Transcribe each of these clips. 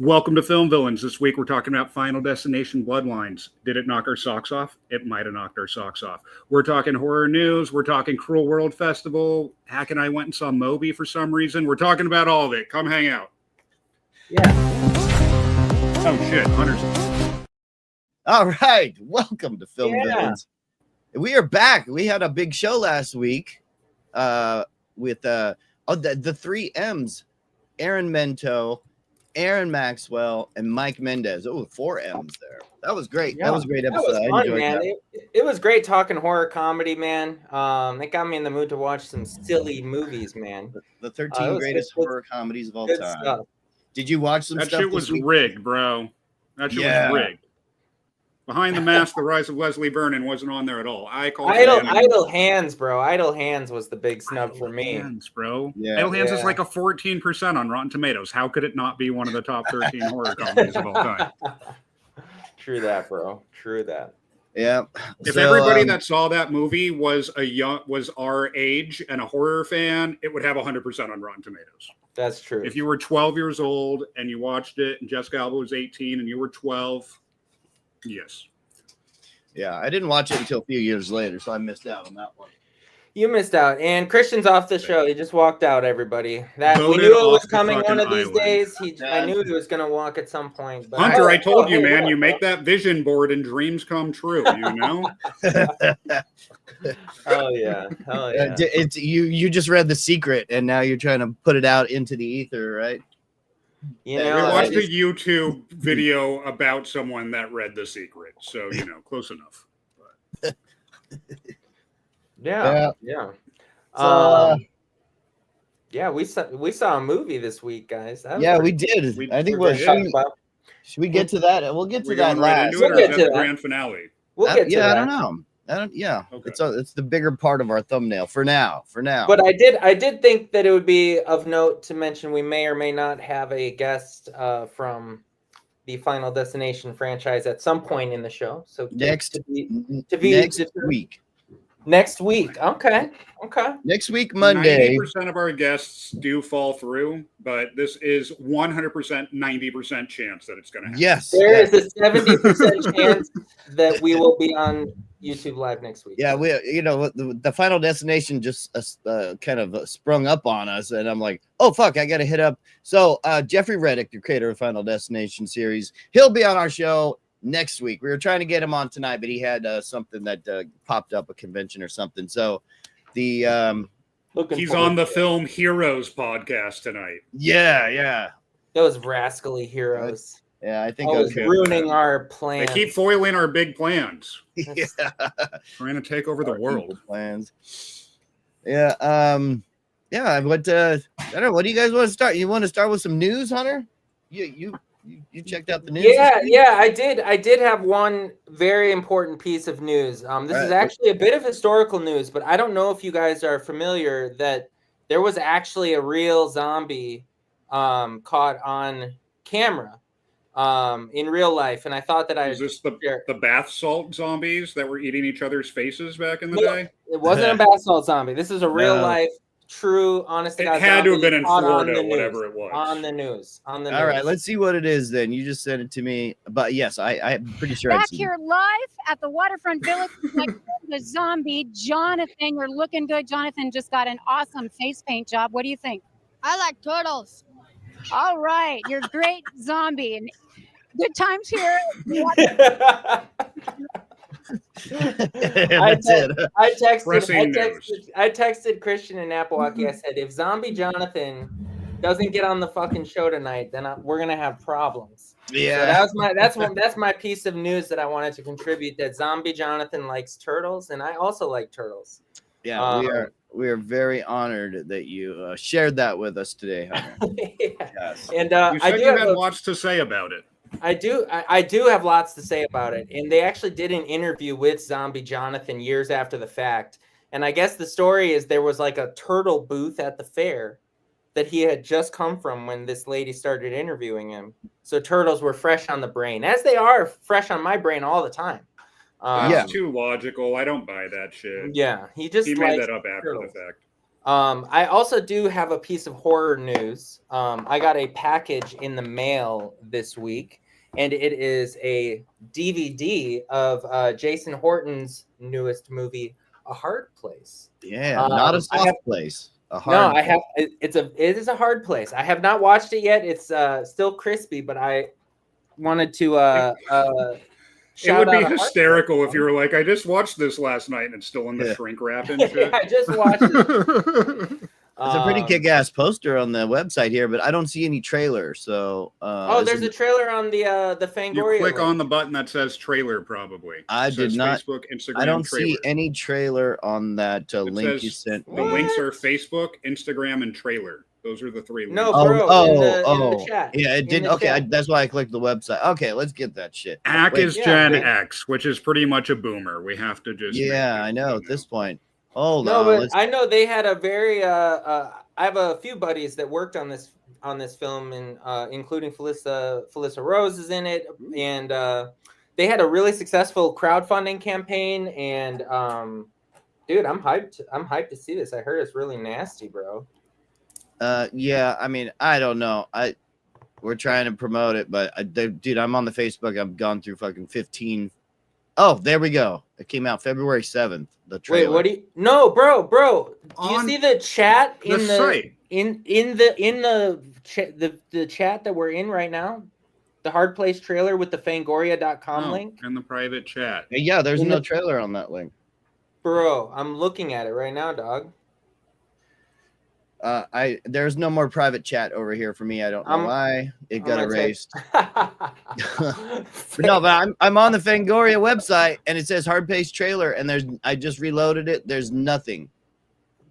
Welcome to Film Villains. This week we're talking about Final Destination Bloodlines. Did it knock our socks off? It might have knocked our socks off. We're talking horror news. We're talking Cruel World Festival. Hack and I went and saw Moby for some reason. We're talking about all of it. Come hang out. Yeah. Oh, shit. Hunter's. All right. Welcome to Film Villains. We are back. We had a big show last week with the three M's. Aaron Mento, Aaron Maxwell, and Mike Mendez. Oh, 4 M's there. That was great. Yeah, that was a great episode. That was fun, I enjoyed man. that. It was great talking horror comedy, man. It got me in the mood to watch some silly movies, man. The 13 greatest horror comedies of all time. Stuff. Did you watch some That stuff? That shit was week? rigged, bro. That shit was rigged. Behind the Mask, The Rise of Leslie Vernon wasn't on there at all. Idle Hands, bro. Idle Hands was the big snub for me. Hands, bro. Yeah. Idle Hands is like a 14% on Rotten Tomatoes. How could it not be one of the top 13 horror comedies of all time? True that, bro. True that. Yeah. If everybody that saw that movie was our age and a horror fan, it would have 100% on Rotten Tomatoes. That's true. If you were 12 years old and you watched it, and Jessica Alba was 18 and you were 12. Yes. Yeah, I didn't watch it until a few years later, so I missed out on that one. You missed out. And Christian's off the show. He just walked out, everybody. We knew Voted it off was the coming one fucking of these island. days. I knew he was going to walk at some point. But Hunter, I told you, man, you make that vision board and dreams come true, you know? Oh, yeah. Hell yeah. It's you just read The Secret, and now you're trying to put it out into the ether, right? You We know, watched a YouTube video about someone that read The Secret, so, you know, close enough. Yeah. So, Yeah, we saw a movie this week, guys. We did. I think should we get to that? We'll get to that last. We'll get to the grand finale. We'll get to that. I don't know. Okay. It's the bigger part of our thumbnail for now. But I did think that it would be of note to mention we may or may not have a guest from the Final Destination franchise at some point in the show. So next week. Next week. Okay. Next week, Monday. 90% of our guests do fall through, but this is 100%, 90% chance that it's going to happen. Yes. There is a 70% chance that we will be on YouTube Live next week. Yeah, the Final Destination just kind of sprung up on us, and I'm like, oh, fuck, I got to hit up. So Jeffrey Reddick, the creator of Final Destination series, he'll be on our show next week. We were trying to get him on tonight, but he had something that popped up, a convention or something. So he's on the Film Heroes podcast tonight. Yeah. Those rascally heroes. Yeah, I think ruining our plans. They keep foiling our big plans. Yeah. Trying to take over the world. Plans. Yeah. Yeah. What I don't know. What do you guys want to start? You want to start with some news, Hunter? You checked out the news? Yeah, I did. I did have one very important piece of news. This is actually a bit of historical news, but I don't know if you guys are familiar that there was actually a real zombie caught on camera in real life, and I thought that Is this the bath salt zombies that were eating each other's faces back in the day? It wasn't a bath salt zombie. This is a real life. True, honest to God. It had to have been in Florida, whatever it was. On the news. All right, let's see what it is then. You just sent it to me. But yes, I'm pretty sure. Back here live at the Waterfront Village, the zombie, Jonathan. You're looking good. Jonathan just got an awesome face paint job. What do you think? I like turtles. All right, you're great zombie. And good times here. I texted Christian and Napiwocki. I said, if Zombie Jonathan doesn't get on the fucking show tonight, then we're gonna have problems. Yeah, so that's my piece of news that I wanted to contribute. That Zombie Jonathan likes turtles, and I also like turtles. Yeah, we are very honored that you shared that with us today, Hunter. Yes. And you said you had lots to say about it. I do have lots to say about it. And they actually did an interview with Zombie Jonathan years after the fact. And I guess the story is there was like a turtle booth at the fair that he had just come from when this lady started interviewing him. So turtles were fresh on the brain, as they are fresh on my brain all the time. That's too logical. I don't buy that shit. Yeah, he made that up after the fact. I also do have a piece of horror news. I got a package in the mail this week, and it is a DVD of Jason Horton's newest movie, A Hard Place. Yeah, not a I soft have- place. A No, hard. I have. It is a hard place. I have not watched it yet. It's still crispy, but I wanted to It shout would be out A Hard hysterical Place. if you were like, I just watched this last night and it's still in the Yeah. shrink wrap and Yeah, shit. I just watched it. It's a pretty kick-ass poster on the website here, but I don't see any trailer. So, There's a trailer on the Fangoria. You click link. on the button that says trailer, probably. I It did says not- Facebook, Instagram, I don't trailer. see any trailer on that It link you says sent. The links are Facebook, Instagram, and trailer. Those are the three links. No, Oh, bro, in the chat. Yeah, it In did. the Okay, chat. that's why I clicked the website. Okay, let's get that shit. Ack Wait, is yeah, Gen wait. X, which is pretty much a boomer. We have to just. Yeah, make I it, know you at this point. Hold No, on. but Let's, I know they had a very I have a few buddies that worked on this film, and including Felissa Rose is in it, and they had a really successful crowdfunding campaign. And dude, I'm hyped. I'm hyped to see this. I heard it's really nasty, bro. yeah, I mean, I don't know. We're trying to promote it, but dude, I'm on the Facebook. I've gone through fucking 15. Oh, there we go. It came out February 7th. The trailer. Wait, what do you? No, bro. Do you On see the chat The in the site. in the chat that we're in right now? The Hard Place trailer with the Fangoria.com Oh, link, in the private chat. Yeah, there's In no the- trailer on that link. bro. I'm looking at it right now, dog. There's no more private chat over here for me. I don't know I'm- why it I'm got gonna erased. No, but I'm on the Fangoria website and it says hard pace trailer and I just reloaded it. There's nothing.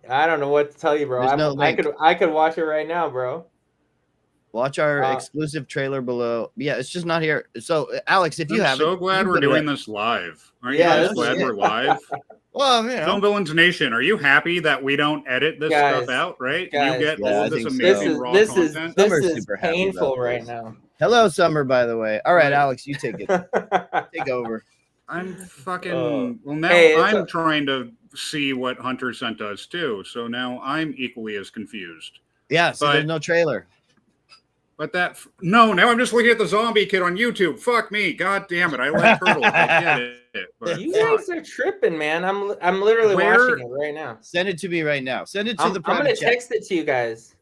I don't know what to tell you, bro. There's no I link. could watch it right now, bro. Watch our Uh, exclusive trailer below. Yeah, it's just not here. So Alex, if you I'm have so it, glad you we're put it doing up. this live. Aren't Yeah, you this guys glad is- we're live? Well, you know, Film Villains Nation, are you happy that we don't edit this Guys, stuff out, right? guys, You get Yeah, all I of this think so. amazing raw This content. Summer's is super happy painful about right this. now. Hello, Summer, by the way. All right, Right. Alex, you take it. Take over. I'm fucking Oh. now Hey, it's I'm a- trying to see what Hunter sent us too. So now I'm equally as confused. Yeah, so But- there's no trailer. But now I'm just looking at the zombie kid on YouTube. Fuck me. God damn it. I like turtles. I get it. But You fuck. guys are tripping, man. I'm literally Where- watching it right now. Send it to me right now. Send it to I'm the gonna private chat. text it to you guys.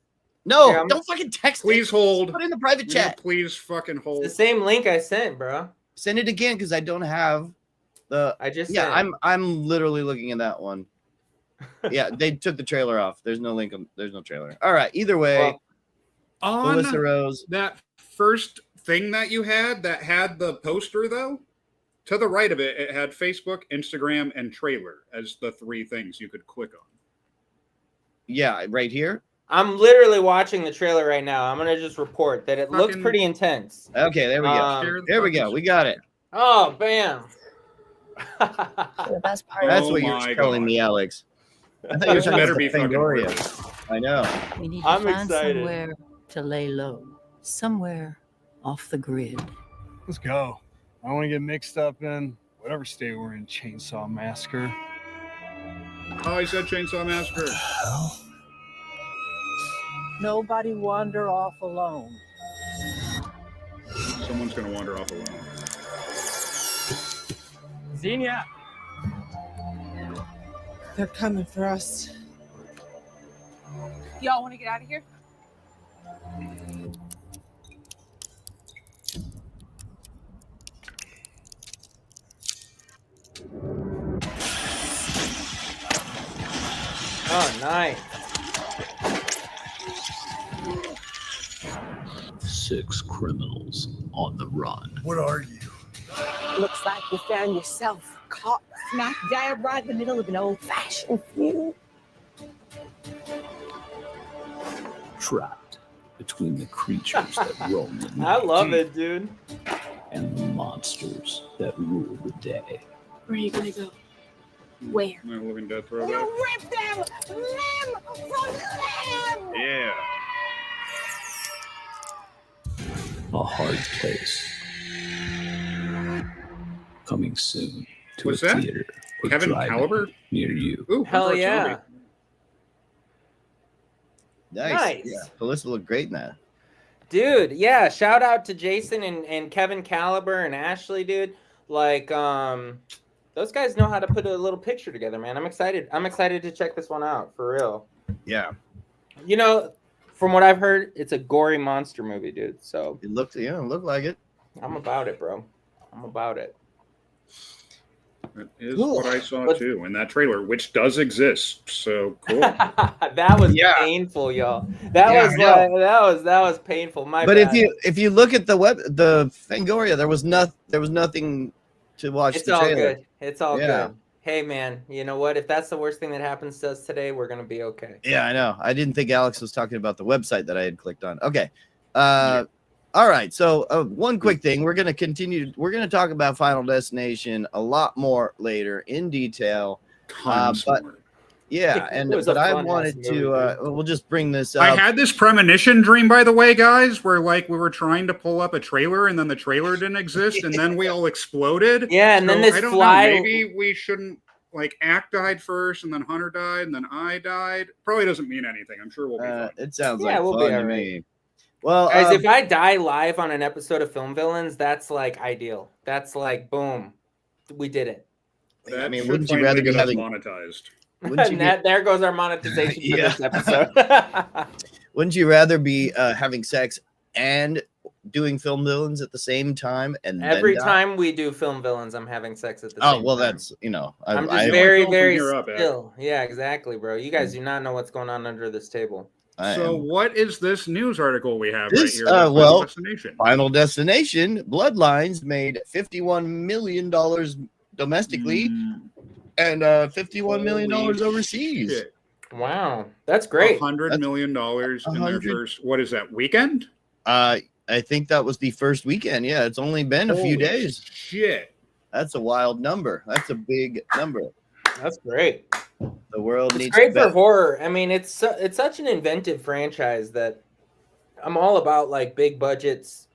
No, Here, I'm- don't fucking text Please it. hold. Put it in the private Will you chat. please fucking hold. It's the same link I sent, bro. Send it again because I don't have the. I just Yeah, sent. I'm literally looking at that one. Yeah, they took the trailer off. There's no link. There's no trailer. All right. Either way, Well, On Melissa Rose. that first thing that you had that had the poster, though, to the right of it, it had Facebook, Instagram, and trailer as the three things you could click on. Yeah, right here. I'm literally watching the trailer right now. I'm gonna just report that it looks Fucking- pretty intense. Okay, there we go. Share the There we go. fucking- We got it. Oh, bam. The best part That's Oh what you're my telling God. me, Alex. I thought you were This talking better about be fucking Fangoria. perfect. I know. we need to I'm find excited. somewhere to lay low, somewhere off the grid. Let's go. I want to get mixed up in whatever state we're in. Chainsaw Massacre. Oh, he said Chainsaw Massacre. Nobody wander off alone. Someone's gonna wander off alone. Xenia! They're coming for us. Y'all want to get out of here? Oh, nice. 6 criminals on the run. What are you? Looks like you found yourself caught smack dab right in the middle of an old-fashioned feud. Trapped between the creatures that roam the I night love it, dude. and the monsters that rule the day. Where are you gonna go? Where? My Living Dead throwback. You rip them limb from limb! Yeah. A hard place. Coming soon to What's a that? theater or Kevin drive-in Caliber? near you. Ooh, Hell Dark yeah. Zombie. Nice. Yeah, Felissa looked great in that. Dude, yeah, shout out to Jason and Kevin Caliber and Ashley, dude. Like, those guys know how to put a little picture together, man. I'm excited to check this one out, for real. Yeah. You know, from what I've heard, it's a gory monster movie, dude. So it looked like it. I'm about it, bro. I'm about it. That is what I saw too in that trailer, which does exist. So cool. That was painful, y'all. That was painful. My but bad. if you look at the Fangoria, there was nothing to watch. It's the all trailer. good. It's all good. Hey man, you know what? If that's the worst thing that happens to us today, we're gonna be okay. Yeah, I know. I didn't think Alex was talking about the website that I had clicked on. Okay. All right. So one quick thing. We're going to continue. We're going to talk about Final Destination a lot more later in detail. Tons more. Yeah. But I wanted to, we'll just bring this up. I had this premonition dream, by the way, guys, where like we were trying to pull up a trailer and then the trailer didn't exist and then we all exploded. Yeah. And then this know. Maybe we shouldn't, like, Ack died first and then Hunter died and then I died. Probably doesn't mean anything. I'm sure we'll be fine. It sounds like we'll fun be all to right. me. Well, guys, if I die live on an episode of Film Villains, that's like ideal. That's like, boom, we did it. I mean, wouldn't you rather be having monetized? There goes our monetization for this episode. Wouldn't you rather be having sex and doing Film Villains at the same time? And every time we do Film Villains, I'm having sex at the same time. Oh, well, that's, I'm just very, very still. Yeah, exactly, bro. You guys do not know what's going on under this table. So what is this news article we have this, right here? Well, Destination. Final Destination, Bloodlines made $51 million domestically and $51 million overseas. Shit. Wow, that's great. $100 million in their first, what is that, weekend? I think that was the first weekend. Yeah, it's only been a few days. Shit. That's a wild number. That's a big number. That's great. The world needs great for horror. I mean, it's such an inventive franchise that I'm all about, like big budgets,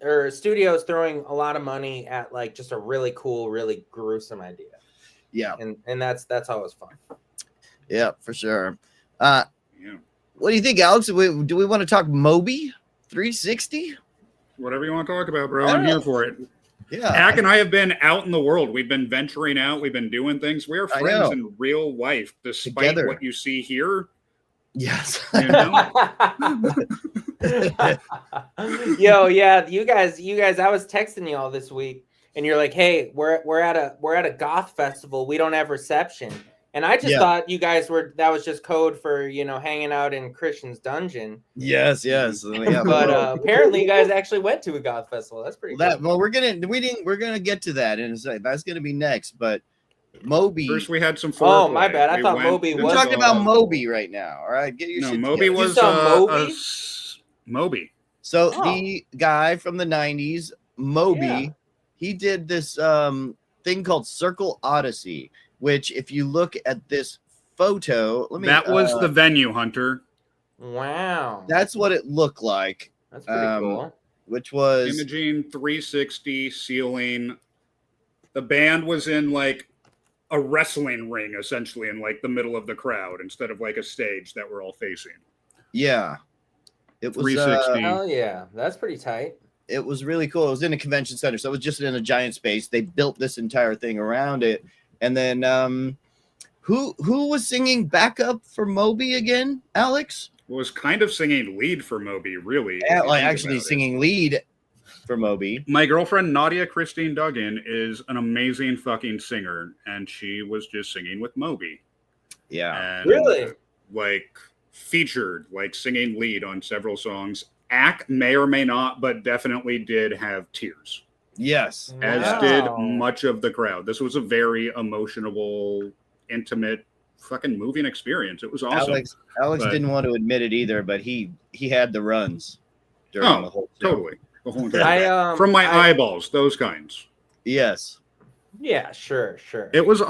or studios throwing a lot of money at like just a really cool, really gruesome idea. Yeah, and that's always fun. Yeah, for sure. What do you think, Alex? Do we want to talk Moby 360? Whatever you want to talk about, bro. I'm here for it. Yeah, Ack and I have been out in the world. We've been venturing out. We've been doing things. We're friends in real life, despite what you see here. Yes. You guys. I was texting you all this week, and you're like, "Hey, we're at a goth festival. We don't have reception." And I just thought you guys that was just code for, hanging out in Christian's dungeon. Yes. Yeah, but apparently you guys actually went to a goth festival. That's pretty cool. Well, we're gonna get to that in a second. That's gonna be next. But Moby. First, we had some. Oh, my bad. I thought Moby was. We're talking about Moby right now. All right, get your shit Moby together. was Moby? Moby. So the guy from the 90s, Moby, he did this thing called Circle Odyssey. Which, if you look at this photo, that was the venue, Hunter. Wow, that's what it looked like. That's pretty cool. Which was Imaging 360 ceiling. The band was in like a wrestling ring, essentially, in like the middle of the crowd instead of like a stage that we're all facing. Yeah, it was 360. Hell yeah, that's pretty tight. It was really cool. It was in a convention center, so it was just in a giant space. They built this entire thing around it. And then who was singing backup for Moby again, Alex? Was kind of singing lead for Moby, really. Actually singing lead for Moby. My girlfriend, Nadia Christine Duggan, is an amazing fucking singer, and she was just singing with Moby. Yeah. And, really? Like, featured, like, singing lead on several songs. Ack may or may not, but definitely did have tears. Yes. As did much of the crowd. This was a very emotional, intimate, fucking moving experience. It was awesome. Alex didn't want to admit it either, but he had the runs during the whole show. Totally. The whole entire from my eyeballs, those kinds. Yes. Yeah, sure. It was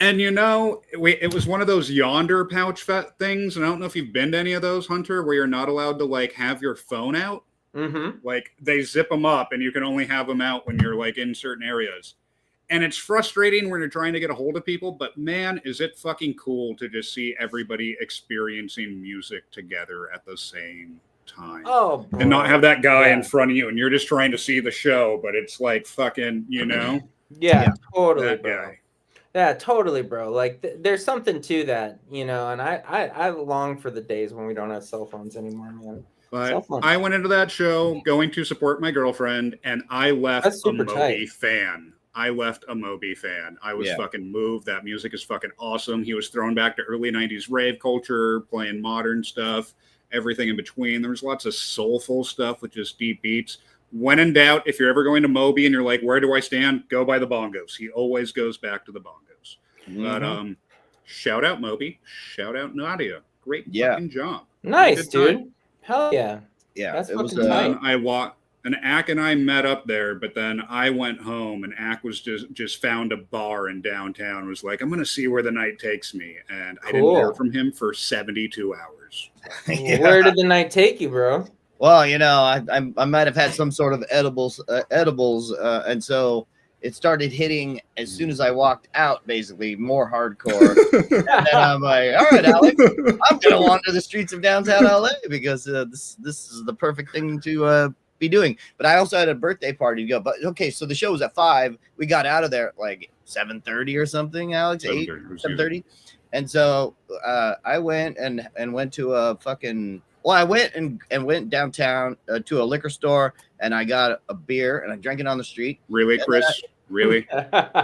and it was one of those yonder pouch things, and I don't know if you've been to any of those, Hunter, where you're not allowed to like have your phone out. Mm-hmm. Like they zip them up and you can only have them out when you're like in certain areas. And it's frustrating when you're trying to get a hold of people, but man, is it fucking cool to just see everybody experiencing music together at the same time. Oh, and not have that guy Yeah. in front of you and you're just trying to see the show, but it's like fucking, Yeah, totally, that bro. guy. Yeah, totally, bro. Like, there's something to that, and I long for the days when we don't have cell phones anymore, man. Cell But phones. I went into that show going to support my girlfriend, and I left That's a super Moby tight. fan. I left a Moby fan. I was Yeah. fucking moved. That music is fucking awesome. He was thrown back to early 90s rave culture, playing modern stuff, everything in between. There was lots of soulful stuff with just deep beats. When in doubt, if you're ever going to Moby and you're like, where do I stand? Go by the bongos. He always goes back to the bongos. But shout out Moby. Shout out Nadia. Great fucking job. Nice, Good time. dude. Hell yeah. Yeah, That's it was, fucking tight. And Ack and I met up there, but then I went home and Ack was just found a bar in downtown, was like, I'm going to see where the night takes me. And I didn't hear Cool. from him for 72 hours. Where did the night take you, bro? Well, I might have had some sort of edibles, and so it started hitting as soon as I walked out, basically more hardcore. And then I'm like, all right, Alex, I'm gonna wander the streets of downtown LA because this is the perfect thing to be doing. But I also had a birthday party to go. But okay, so the show was at 5. We got out of there at like 7:30 or something, Alex, 7:30. And so I went and went to a fucking. Well, I went and went downtown to a liquor store and I got a beer and I drank it on the street. Really, Chris? Really?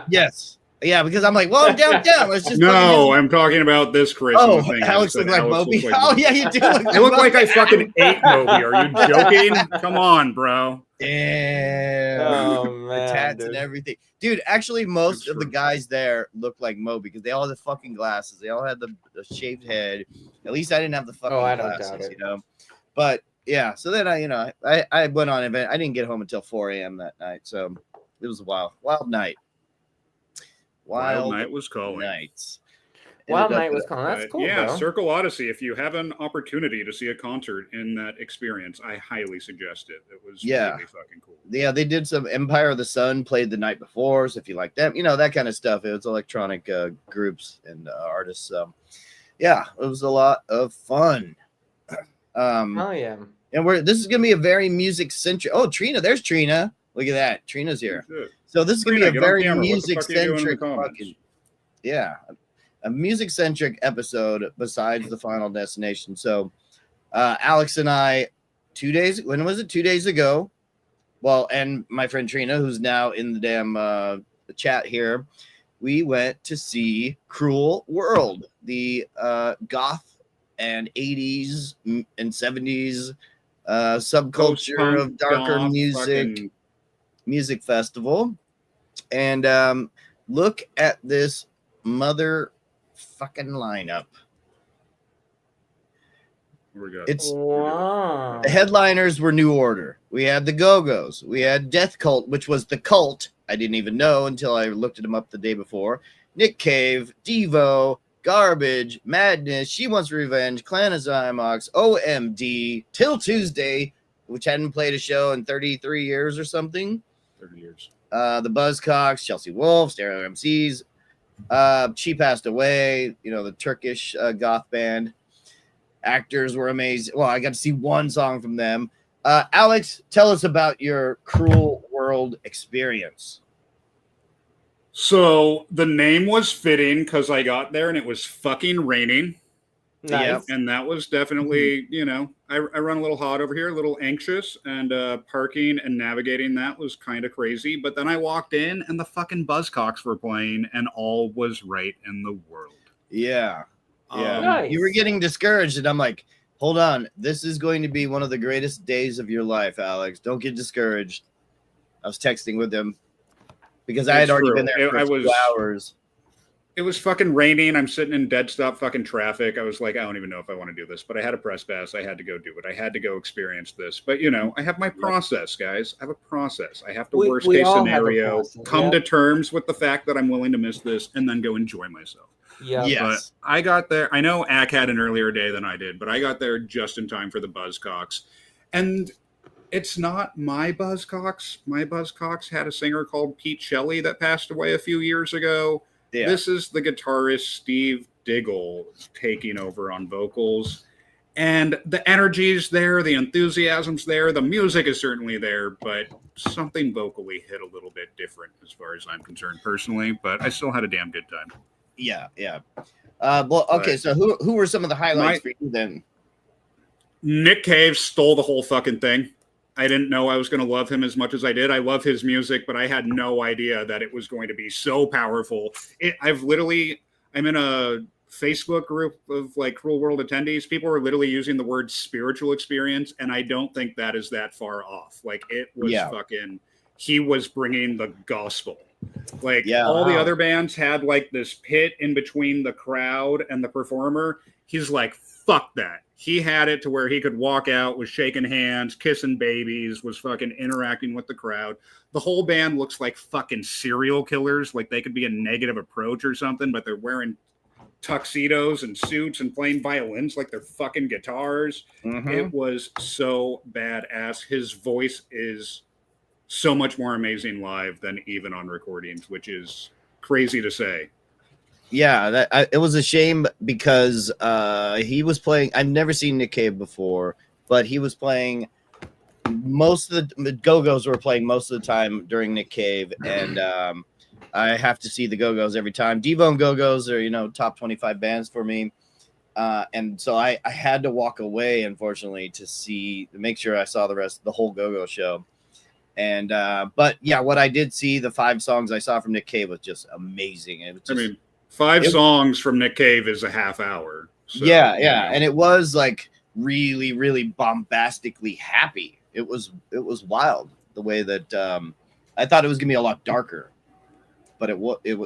Yes. Yeah, because I'm like, well, I'm downtown. Let's just No, I'm talking about this Chris. Oh, and the thing Alex is that looked like Alex Moby. looks like Oh, Moby. yeah, you do. Look I look like I fucking ate Moby. Are you joking? Come on, bro. Damn. Oh, The man, tats dude. and everything. Dude, actually, most That's of the true. guys there looked like Moby because they all had the fucking glasses. They all had the shaved head. At least I didn't have the fucking I don't glasses, doubt it. But yeah, so then I went on an event. I didn't get home until 4 a.m. that night. So it was a wild night. Wild Night was calling. Nights. Wild Ended up Night was at- calling. That's cool, Yeah, bro. Circle Odyssey. If you have an opportunity to see a concert in that experience, I highly suggest it. It was Yeah. really fucking cool. Yeah, they did some Empire of the Sun played the night before. So if you like them, that kind of stuff. It was electronic groups and artists. So yeah, it was a lot of fun. Oh yeah. And this is gonna be a very music centric. Oh, Trina, there's Trina. Look at that. Trina's here. Shit. So this is gonna Trina, be a get on very camera. What the music fuck are you doing in the centric comments? fucking a music centric episode besides the Final Destination. So Alex and I 2 days, when was it? 2 days ago. Well, and my friend Trina, who's now in the damn chat here, we went to see Cruel World, the goth and 80s and 70s subculture Post-punk, of darker goth, music festival. And look at this mother fucking lineup. It's Wow. the headliners were New Order. We had the Go-Go's. We had Death Cult, which was the Cult. I didn't even know until I looked at them up the day before. Nick Cave, Devo, Garbage, Madness, She Wants Revenge, Clan of Zymox, OMD, Till Tuesday, which hadn't played a show in 33 years or something. 30 years. The Buzzcocks, Chelsea Wolf, Stereo MCs. She passed away, the Turkish goth band. Actors were amazing. Well, I got to see one song from them. Alex, tell us about your Cruel World experience. So the name was fitting because I got there and it was fucking raining. Nice. Yep. And that was definitely, I run a little hot over here, a little anxious, and parking and navigating that was kind of crazy. But then I walked in and the fucking Buzzcocks were playing and all was right in the world. Yeah. Yeah. Nice. You were getting discouraged, and I'm like, hold on. This is going to be one of the greatest days of your life, Alex. Don't get discouraged. I was texting with him because I had It's already true. been there for I 2 was- hours. It was fucking raining. I'm sitting in dead stop fucking traffic. I was like, I don't even know if I want to do this, but I had a press pass. I had to go do it. I had to go experience this. But I have my process, guys. I have a process. I have to We worst case all have a scenario, process, come yeah. to terms with the fact that I'm willing to miss this, and then go enjoy myself. Yeah. Yes. But I got there. I know Ack had an earlier day than I did, but I got there just in time for the Buzzcocks. And It's not my Buzzcocks. My Buzzcocks had a singer called Pete Shelley that passed away a few years ago. Yeah. This is the guitarist Steve Diggle taking over on vocals. And the energy's there, the enthusiasm's there, the music is certainly there, but something vocally hit a little bit different as far as I'm concerned personally, but I still had a damn good time. Yeah. Well, okay, But so who were some of the highlights for you then? Nick Cave stole the whole fucking thing. I didn't know I was going to love him as much as I did. I love his music, but I had no idea that it was going to be so powerful. I'm in a Facebook group of like Cruel World attendees. People are literally using the word spiritual experience, and I don't think that is that far off. Like, it was fucking, he was bringing the gospel. Like, all the other bands had like this pit in between the crowd and the performer. He's like, fuck that. He had it to where he could walk out, was shaking hands, kissing babies, was fucking interacting with the crowd. The whole band looks like fucking serial killers. Like, they could be a Negative Approach or something, but they're wearing tuxedos and suits and playing violins like they're fucking guitars. It was so badass. His voice is so much more amazing live than even on recordings, which is crazy to say. Yeah, it was a shame because he was playing. I've never seen Nick Cave before, but he was playing most of the Go-Go's were playing most of the time during Nick Cave, and I have to see the Go-Go's every time. Devo and Go-Go's are top 25 bands for me, and so I had to walk away, unfortunately, to make sure I saw the whole Go-Go show. And but yeah, what I did see, the 5 songs I saw from Nick Cave was just amazing. It was just, 5 songs from Nick Cave is a half hour. So, yeah, and it was like really, really bombastically happy. It was wild the way that I thought it was gonna be a lot darker, but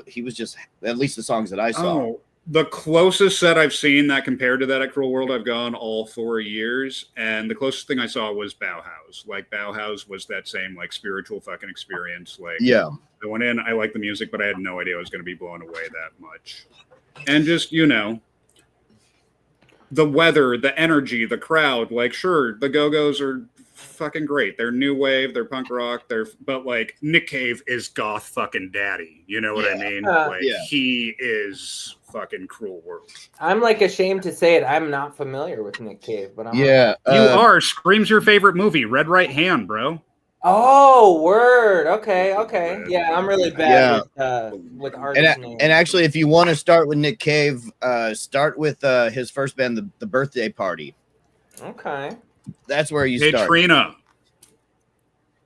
he was just, at least the songs that I saw. Oh, the closest set I've seen that compared to that at Cruel World, I've gone all 4 years, and the closest thing I saw was Bauhaus. Like, Bauhaus was that same like spiritual fucking experience. Like, yeah, I went in, I liked the music, but I had no idea I was going to be blown away that much. And just, the weather, the energy, the crowd. Like, sure, the Go-Go's are fucking great. They're new wave, they're punk rock, but like, Nick Cave is goth fucking daddy. You know what I mean? He is fucking Cruel World. I'm like ashamed to say it. I'm not familiar with Nick Cave, but you are. Scream's your favorite movie. Red Right Hand, bro. Oh, word. Okay. Yeah, I'm really bad with artist names. And actually, if you want to start with Nick Cave, start with his first band, the Birthday Party. Okay. That's where you start. Hey, Trina,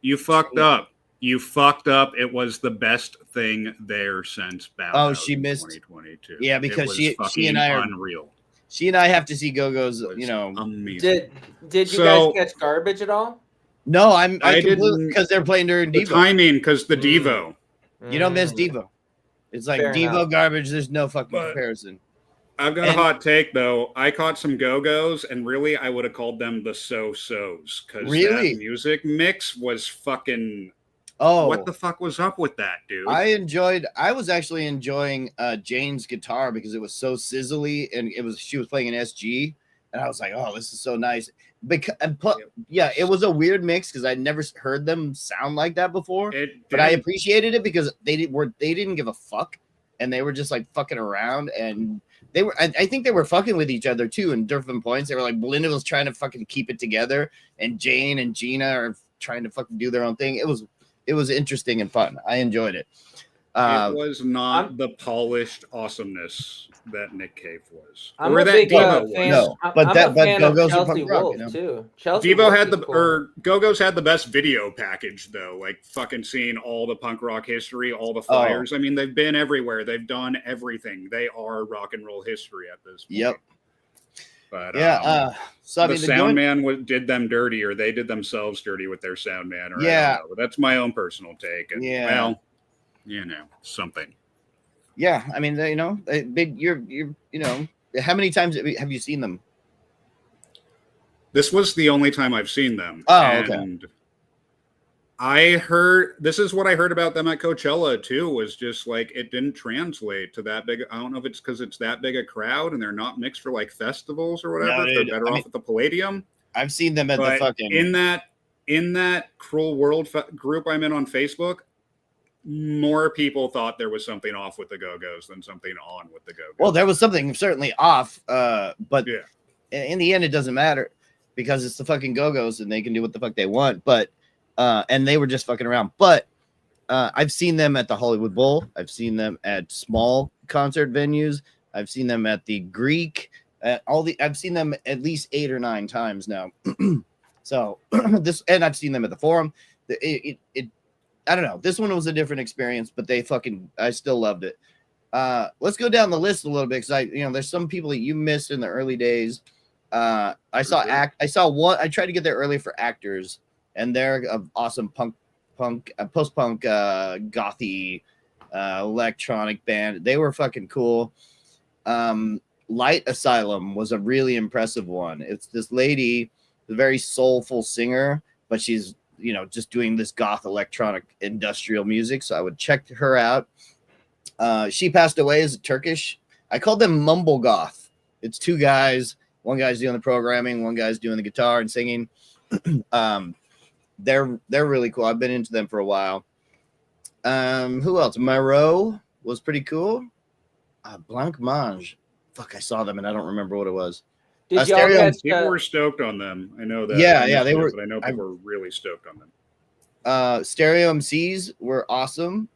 you fucked up. You fucked up. It was the best thing there since Bauhaus. Oh, she missed 2022. Yeah, because she and I are unreal. She and I have to see Go-Go's. Amazing. Did you guys catch Garbage at all? No, I didn't, because they're playing during Devo. Timing, because the Devo. You don't miss Devo. It's like Devo Garbage. There's no fucking comparison. I've got a hot take, though. I caught some Go-Go's, and really, I would have called them the So-Sos, because that music mix was fucking... Oh, what the fuck was up with that, dude? I was actually enjoying Jane's guitar because it was so sizzly, and she was playing an SG, and I was like, oh, this is so nice. It was a weird mix because I'd never heard them sound like that before. But I appreciated it because they didn't give a fuck, and they were just like fucking around, and they were. I think they were fucking with each other too in different points. They were like, Belinda was trying to fucking keep it together, and Jane and Gina are trying to fucking do their own thing. It was interesting and fun. I enjoyed it. It was not the polished awesomeness that Nick Cave was. I'm a big fan. No, but Go-Go's are punk rock, too. Devo had Go-Go's had the best video package though. Like, fucking seeing all the punk rock history, all the flyers. I mean, they've been everywhere. They've done everything. They are rock and roll history at this point. Yep. But so the sound man did them dirty, or they did themselves dirty with their sound man. Or I don't know. That's my own personal take. And, well, something. Yeah, I mean, you're how many times have you seen them? This was the only time I've seen them. Oh, okay. This is what I heard about them at Coachella too, was just like, it didn't translate to that big. I don't know if it's because it's that big a crowd and they're not mixed for like festivals or whatever. No, they're better off at the Palladium. I've seen them at the fucking in that in that Cruel World group I'm in on Facebook, more people thought there was something off with the Go-Go's than something on with the Go-Go's. Well, there was something certainly off, but yeah, in the end, it doesn't matter because it's the fucking Go-Go's and they can do what the fuck they want. But and they were just fucking around. But I've seen them at the Hollywood Bowl. I've seen them at small concert venues. I've seen them at the Greek. I've seen them at least 8 or 9 times now. So this, and I've seen them at the Forum. I don't know. This one was a different experience, but I still loved it. Let's go down the list a little bit because there's some people that you missed in the early days. I saw one. I tried to get there early for Actors, and they're an awesome post-punk, gothy, electronic band. They were fucking cool. Light Asylum was a really impressive one. It's this lady, a very soulful singer, but she's just doing this goth electronic industrial music. So I would check her out. She passed away as a Turkish. I called them mumble goth. It's 2 guys. One guy's doing the programming. One guy's doing the guitar and singing. They're really cool. I've been into them for a while. Who else? Moreau was pretty cool. Blanc Mange. Fuck, I saw them and I don't remember what it was. Did y'all get, people were stoked on them. I know that. Yeah, they were. But I know people were really stoked on them. Stereo MCs were awesome.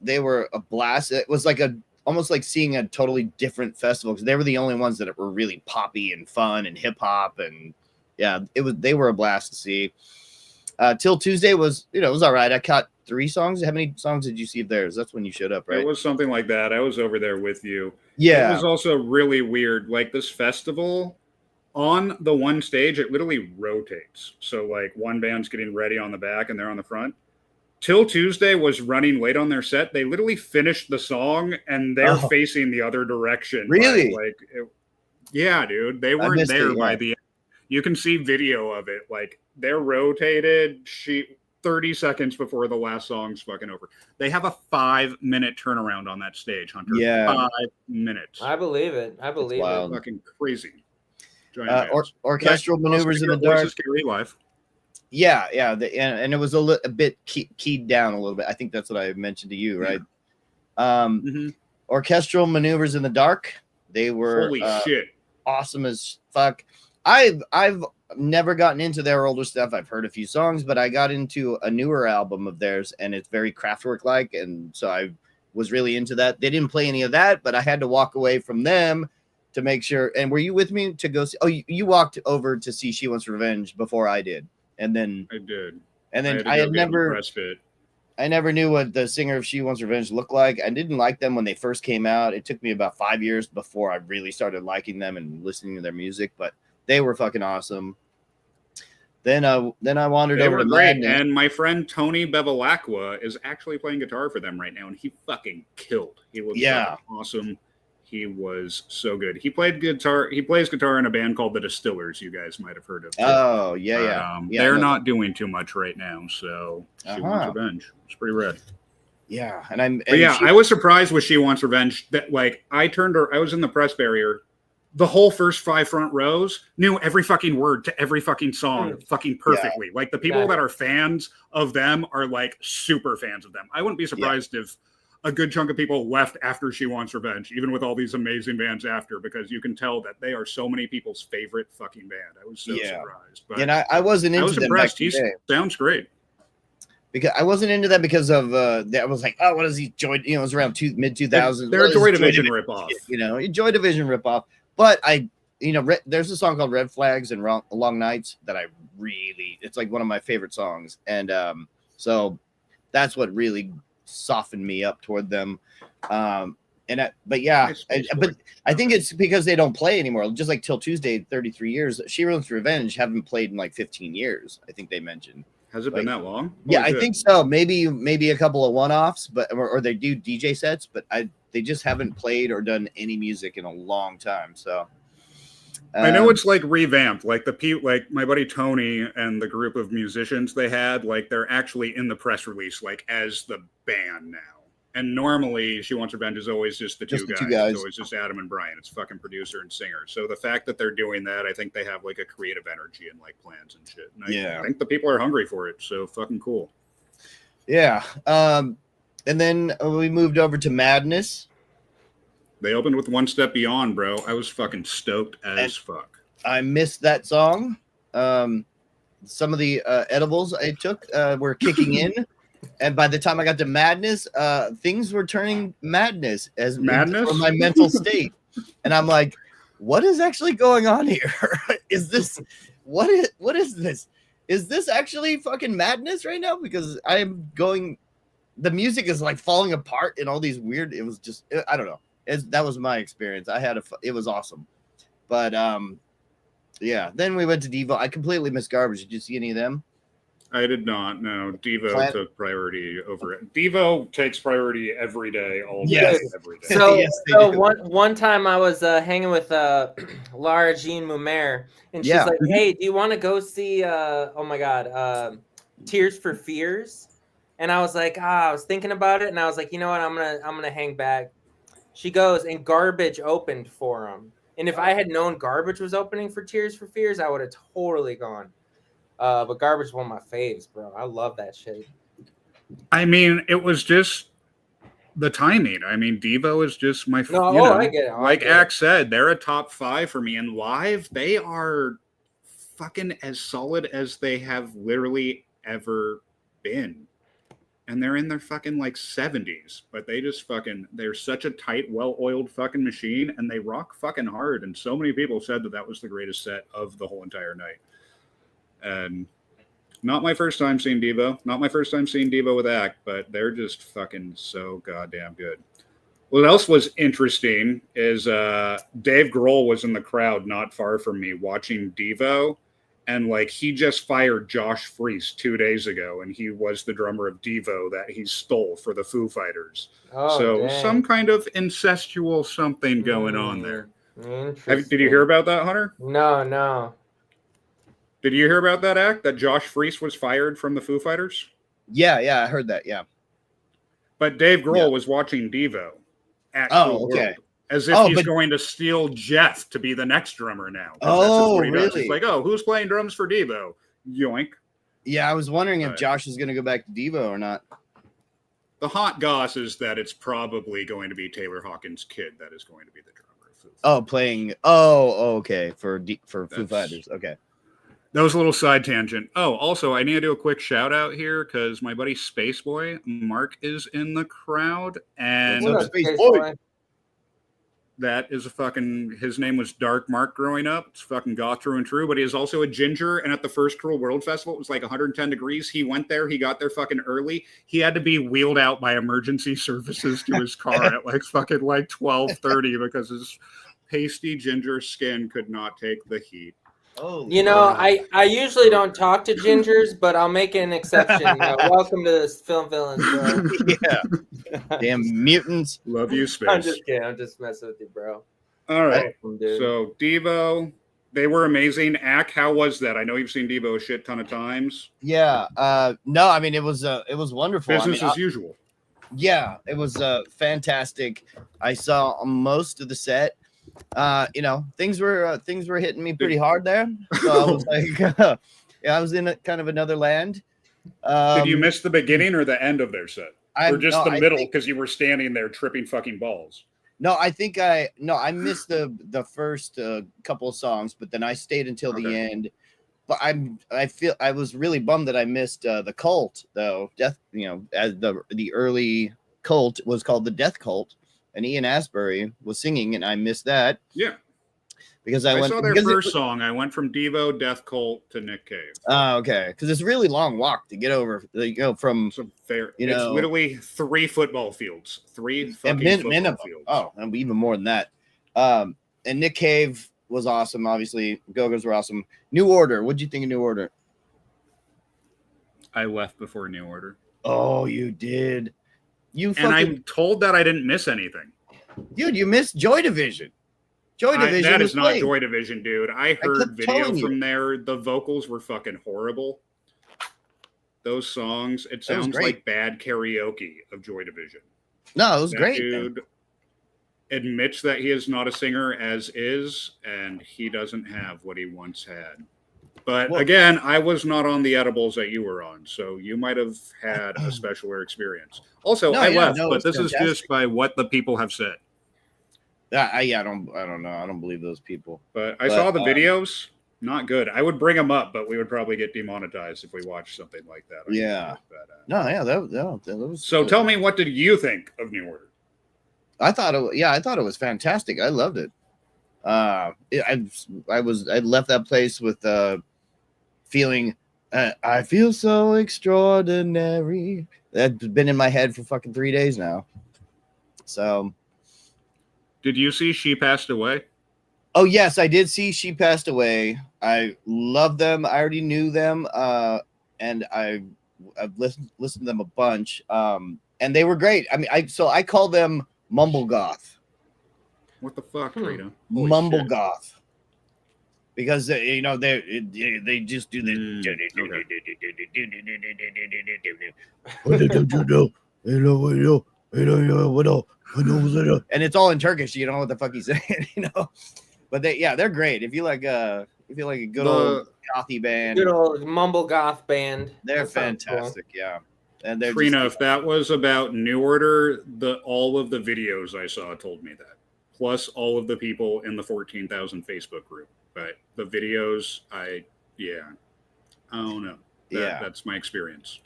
They were a blast. It was like almost like seeing a totally different festival because they were the only ones that were really poppy and fun and hip hop, and yeah, they were a blast to see. Till Tuesday was, it was all right. I caught 3 songs. How many songs did you see of theirs? That's when you showed up, right? It was something like that. I was over there with you. Yeah. It was also really weird. Like this festival, on the one stage, it literally rotates. So like one band's getting ready on the back and they're on the front. Till Tuesday was running late on their set. They literally finished the song and they're facing the other direction. Really? Yeah, dude. They weren't there by the end. You can see video of it. Like they're rotated. 30 seconds before the last song's fucking over. They have a 5-minute turnaround on that stage, Hunter. Yeah. 5 minutes. I believe it. I believe it. Fucking crazy. Orchestral maneuvers in the dark. Scary live. Yeah. And it was a bit keyed down a little bit. I think that's what I mentioned to you, right? Orchestral maneuvers in the dark. They were holy shit, awesome as fuck. I've never gotten into their older stuff. I've heard a few songs, but I got into a newer album of theirs, and it's very Kraftwerk like, and so I was really into that. They didn't play any of that, but I had to walk away from them to make sure. And were you with me to go see? Oh, you walked over to see She Wants Revenge before I did, and then I did. And then I never knew what the singer of She Wants Revenge looked like. I didn't like them when they first came out. It took me about 5 years before I really started liking them and listening to their music, but they were fucking awesome. Then I wandered over to Madden. And my friend Tony Bevilacqua is actually playing guitar for them right now, and he fucking killed. He was awesome. He was so good. He played guitar. He plays guitar in a band called the Distillers. You guys might have heard of. Oh yeah. They're not doing too much right now, so She Wants Revenge. It's pretty rad. Yeah, I was surprised with She Wants Revenge that I was in the press barrier. The whole first 5 front rows knew every fucking word to every fucking song fucking perfectly. Yeah. Like the people that are fans of them are like super fans of them. I wouldn't be surprised if a good chunk of people left after She Wants Revenge, even with all these amazing bands after, because you can tell that they are so many people's favorite fucking band. I was so surprised. But and I wasn't into them. Impressed. He sounds great. Because I wasn't into that because of I was like, oh, what is he Joy? It was around mid 2000s. They're a Joy Division ripoff. Joy Division ripoff. But there's a song called Red Flags and Long Nights that it's like one of my favorite songs. And so that's what really softened me up toward them. But I think it's because they don't play anymore. Just like Till Tuesday, 33 years. She Wants Revenge haven't played in like 15 years, I think they mentioned. Has it been that long? Yeah, I think so. Maybe a couple of one-offs, but or they do DJ sets, but they just haven't played or done any music in a long time. So I know it's like revamped. Like my buddy Tony and the group of musicians they had, like they're actually in the press release, like as the band now. And normally, She Wants Revenge is always just the Just two the guys. two guys. It's always just Adam and Brian. It's fucking producer and singer. So the fact that they're doing that, I think they have like a creative energy and like plans and shit. And I think the people are hungry for it. So fucking cool. Yeah. And then we moved over to Madness. They opened with One Step Beyond, bro. I was fucking stoked as fuck. I missed that song. Some of the edibles I took were kicking in. And by the time I got to Madness, things were turning madness for my mental state. And I'm like, what is actually going on here? Is this what is this? Is this actually fucking madness right now? Because I'm going, the music is like falling apart in all these weird. It was just, I don't know. That was my experience. It was awesome. But yeah. Then we went to Devo. I completely missed Garbage. Did you see any of them? I did not. No, Devo took priority over it. Devo takes priority every day, all day, every day. So one time I was hanging with Lara Jean Mumer, and she's like, "Hey, do you want to go see? Oh my God, Tears for Fears?" And I was like, I was thinking about it, and I was like, you know what, I'm gonna hang back. She goes, and Garbage opened for him. And if I had known Garbage was opening for Tears for Fears, I would have totally gone. But Garbage is one of my faves, bro. I love that shit. I mean, it was just the timing. I mean, Devo is just my I get it. Like Ack said, they're a top 5 for me. And live, they are fucking as solid as they have literally ever been. And they're in their fucking like 70s, but they just fucking, they're such a tight, well-oiled fucking machine, and they rock fucking hard. And so many people said that was the greatest set of the whole entire night. And not my first time seeing Devo. Not my first time seeing Devo with Act, but they're just fucking so goddamn good. What else was interesting is Dave Grohl was in the crowd not far from me watching Devo, and like he just fired Josh Freese 2 days ago, and he was the drummer of Devo that he stole for the Foo Fighters. Some kind of incestual something going on there. Did you hear about that, Hunter? No. Did you hear about that act that Josh Freese was fired from the Foo Fighters? Yeah, I heard that. Yeah. But Dave Grohl was watching Devo at Cool World, as if he's going to steal Jeff to be the next drummer now. Really? Does. He's like, who's playing drums for Devo? Yoink. Yeah, I was wondering if Josh is going to go back to Devo or not. The hot goss is that it's probably going to be Taylor Hawkins' kid that is going to be the drummer of Foo Fighters. Oh, playing. Okay. For Foo Fighters. Okay. That was a little side tangent. Oh, also, I need to do a quick shout out here because my buddy Spaceboy, Mark, is in the crowd. And Spaceboy? That is his name was Dark Mark growing up. It's fucking goth true and true, but he is also a ginger. And at the first Cruel World Festival, it was like 110 degrees. He went there. He got there fucking early. He had to be wheeled out by emergency services to his car at like 12:30 because his pasty ginger skin could not take the heat. Oh, I usually don't talk to gingers, but I'll make an exception. Welcome to this Film Villains, bro. Yeah. Damn mutants. Love you, Space. I'm just kidding. I'm just messing with you, bro. All right. So Devo, they were amazing. Ack, how was that? I know you've seen Devo a shit ton of times. Yeah. No, I mean it was wonderful. Business as usual. Yeah, it was fantastic. I saw most of the set. Things were hitting me pretty hard there. So I was like, I was in kind of another land. Did you miss the beginning or the end of their set? Or just the middle because you were standing there tripping fucking balls? No, I missed the first couple of songs, but then I stayed until the end. But I was really bummed that I missed the Cult though. Death, as the early Cult was called the Death Cult. And Ian Astbury was singing, and I missed that. Yeah, because I saw their first song. I went from Devo, Death Cult to Nick Cave. Oh, okay. Because it's a really long walk to get over. From it's literally 3 football fields, 3 fucking football fields. Oh, and even more than that. And Nick Cave was awesome. Obviously, Go-Go's were awesome. New Order. What'd you think of New Order? I left before New Order. Oh, you did. And I'm told that I didn't miss anything. Dude, you missed Joy Division. Joy Division. That is not Joy Division, dude. I heard video from there. The vocals were fucking horrible. Those songs, it sounds like bad karaoke of Joy Division. No, it was That great. Man. dude admits that he is not a singer as is, and he doesn't have what he once had. But Well- again, I was not on the edibles that you were on, so you might have had a special experience. Also, No, I yeah, left, no, but it's this is fantastic. just by what the people have said. I don't know. I don't believe those people. But I saw the videos. Not good. I would bring them up, but we would probably get demonetized if we watched something like that. Yeah. But, No, yeah, that was. so tell me, what did you think of New Order? I thought it was fantastic. I loved it. I left that place with feeling. I feel so extraordinary. That's been in my head for fucking 3 days now. So. Did you see She Passed Away? Oh yes, I did see She Passed Away. I love them. I already knew them, and I've listened to them a bunch. And they were great. I mean, I call them mumble goth. What the fuck, Rita? Holy Mumble shit. goth. Because they just do the. And it's all in Turkish. You don't know what the fuck he's saying, you know. But they're great. If you like a good old gothy band, Good old mumble goth band. they're That sounds cool. fantastic. Yeah, and they're Trina, just, if that was about New Order, all of the videos I saw told me that. Plus all of the people in the 14,000 Facebook group. But the videos, I don't know. That's my experience.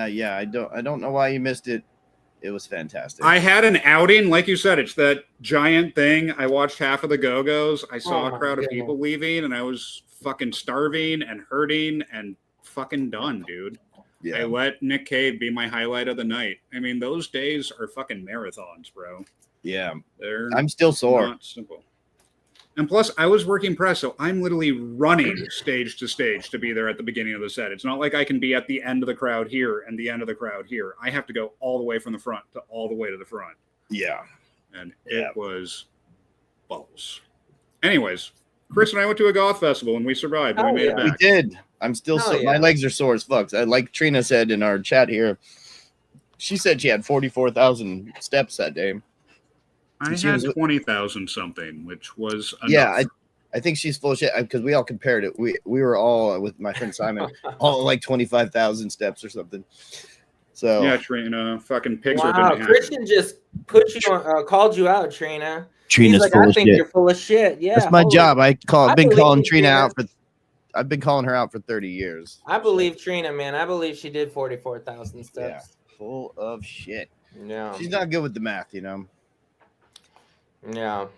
yeah. I don't know why you missed it. It was fantastic. I had an outing, like you said, it's that giant thing. I watched half of the Go-Go's. I saw a crowd of people leaving, and I was fucking starving and hurting and fucking done, dude. Yeah. I let Nick Cave be my highlight of the night. I mean, those days are fucking marathons, bro. Yeah. I'm still sore. Not simple. And plus, I was working press, so I'm literally running stage to stage to be there at the beginning of the set. It's not like I can be at the end of the crowd here and the end of the crowd here. I have to go all the way from the front to all the way to the front. Yeah. And it was balls. Anyways, Chris and I went to a goth festival and we survived. And we made it We back. did. I'm still my legs are sore as fuck. Like Trina said in our chat here, she said she had 44,000 steps that day. I had 20,000 something, which was enough. Yeah, I think she's full of shit because we all compared it. We were all with my friend Simon, all like 25,000 steps or something. So yeah, Trina, fucking pics Wow, Christian just put you on, called you out, Trina. Trina's He's like, full I of think shit. you're full of shit. Yeah, that's my job. I've been believe calling you, Trina Trina. out for. I've been calling her out for 30 years. I believe Trina, man. I believe she did 44,000 steps. Yeah, full of shit. Yeah, she's not good with the math, you know. Yeah.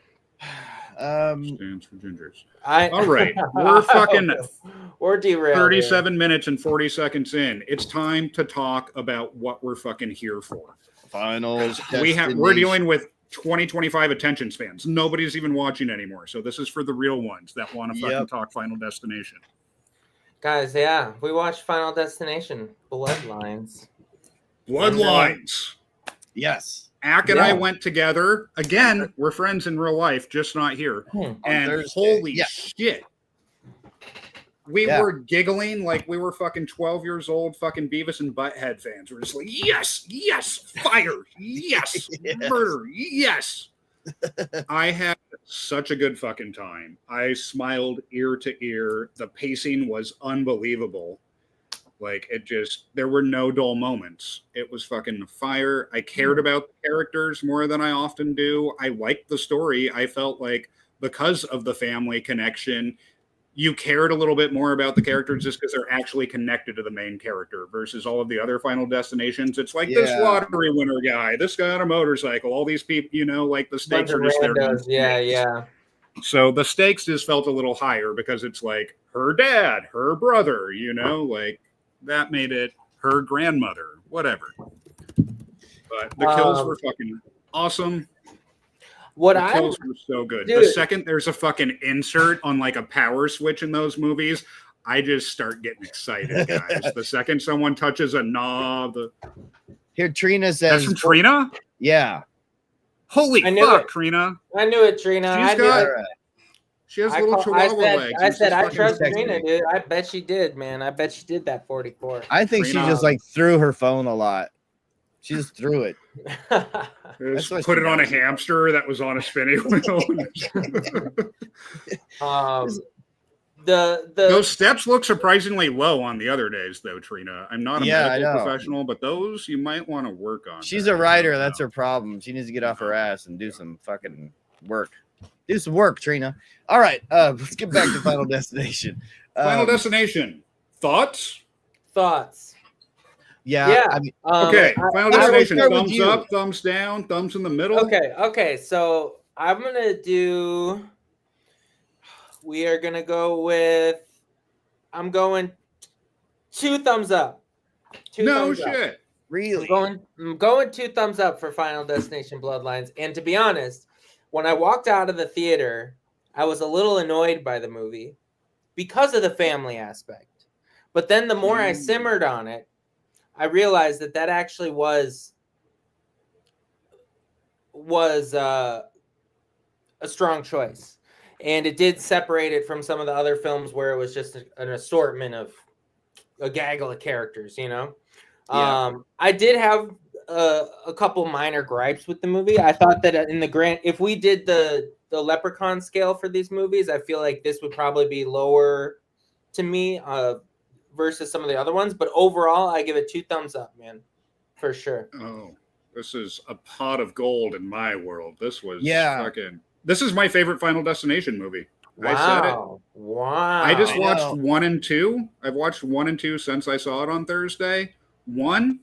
Stands for gingers. All right, we're fucking we're derailed. 37 minutes and 40 seconds in. It's time to talk about what we're fucking here for. Finals. We're dealing with 2025 attention spans. Nobody's even watching anymore. So this is for the real ones that want to fucking talk Final Destination. Guys, yeah, we watched Final Destination, Bloodlines. Bloodlines. Yes. Ack and I went together. Again, we're friends in real life, just not here. And Thursday. holy shit. We were giggling like we were fucking 12 years old, fucking Beavis and Butthead fans. We're just like, yes, fire, yes, murder, yes. I had such a good fucking time. I smiled ear to ear. The pacing was unbelievable. Like, there were no dull moments. It was fucking fire. I cared about the characters more than I often do. I liked the story. I felt like because of the family connection, you cared a little bit more about the characters just because they're actually connected to the main character versus all of the other Final Destinations. It's like this lottery winner guy, this guy on a motorcycle, all these people, you know, like the stakes are just there. Yeah. So the stakes just felt a little higher because it's like her dad, her brother, you know, like that made it her grandmother, whatever. But the kills were fucking awesome. The kills were so good. Dude. The second there's a fucking insert on like a power switch in those movies, I just start getting excited, guys. The second someone touches a knob. Here, Trina says. That's from Trina? Yeah. Holy fuck, Trina. I knew it, Trina. She has little chihuahua legs. I said, I trust Trina, dude. I bet she did, man. I bet she did that 44. I think she just like threw her phone a lot. She just threw it. Just what put she it on a does. hamster that was on a spinning wheel. Those steps look surprisingly low on the other days, though, Trina. I'm not a medical professional, but those you might want to work on. She's a writer. That's her problem. She needs to get off her ass and do some fucking work. Do some work, Trina. All right, let's get back to Final Destination. Final Destination. Thoughts? Yeah. I mean, okay. Final Destination. Thumbs you. up, thumbs down, thumbs in the middle. Okay. So I'm gonna do. We are gonna go with. I'm going 2 thumbs up. No shit. Really? I'm going 2 thumbs up for Final Destination Bloodlines. And to be honest, when I walked out of the theater, I was a little annoyed by the movie because of the family aspect. But then the more I simmered on it, I realized that actually was a strong choice. And it did separate it from some of the other films where it was just an assortment of a gaggle of characters, you know? Yeah. I did have a couple minor gripes with the movie. I thought that if we did the Leprechaun scale for these movies, I feel like this would probably be lower to me versus some of the other ones. But overall, I give it 2 thumbs up, man, for sure. Oh, this is a pot of gold in my world. This was fucking. This is my favorite Final Destination movie. Wow. I said it. Wow. I just watched 1 and 2. I've watched 1 and 2 since I saw it on Thursday. 1,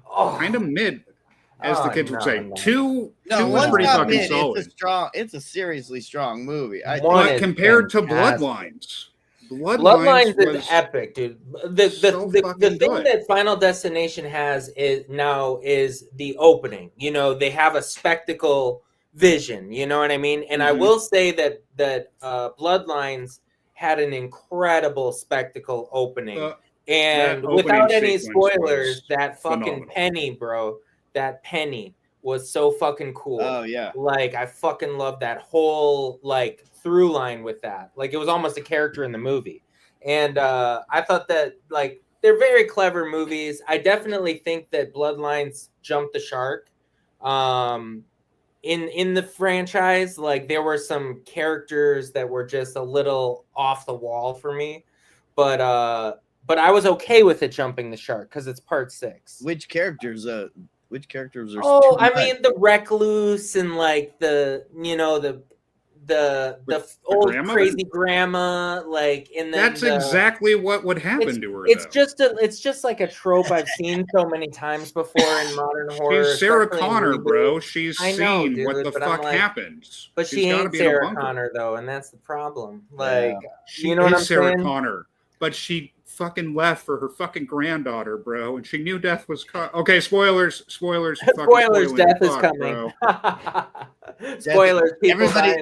kind of mid, as the kids would say. 2 was pretty fucking mid. solid. It's a seriously strong movie. But compared to Bloodlines. Bloodlines is epic, dude. The thing that Final Destination has is the opening. You know, they have a spectacle vision. You know what I mean? And I will say that Bloodlines had an incredible spectacle opening. And without any spoilers, that fucking phenomenal. Penny, bro, that penny was so fucking cool. Oh yeah. Like I fucking love that whole like through line with that. Like it was almost a character in the movie. And I thought that like they're very clever movies. I definitely think that Bloodlines jumped the shark. In the franchise, like there were some characters that were just a little off the wall for me. But I was okay with it jumping the shark because it's part 6. Which characters are? Oh, I mean the recluse and like the old crazy grandma, like in the. That's exactly what would happen to her. It's just like a trope I've seen so many times before in modern horror. She's Sarah Connor, bro. She's seen what the fuck happens. But she ain't Sarah Connor though, and that's the problem. Like you know what I'm Sarah saying? Connor, but she fucking left for her fucking granddaughter, bro, and she knew death was coming. Okay, spoilers. Death is coming. Spoilers. Everybody,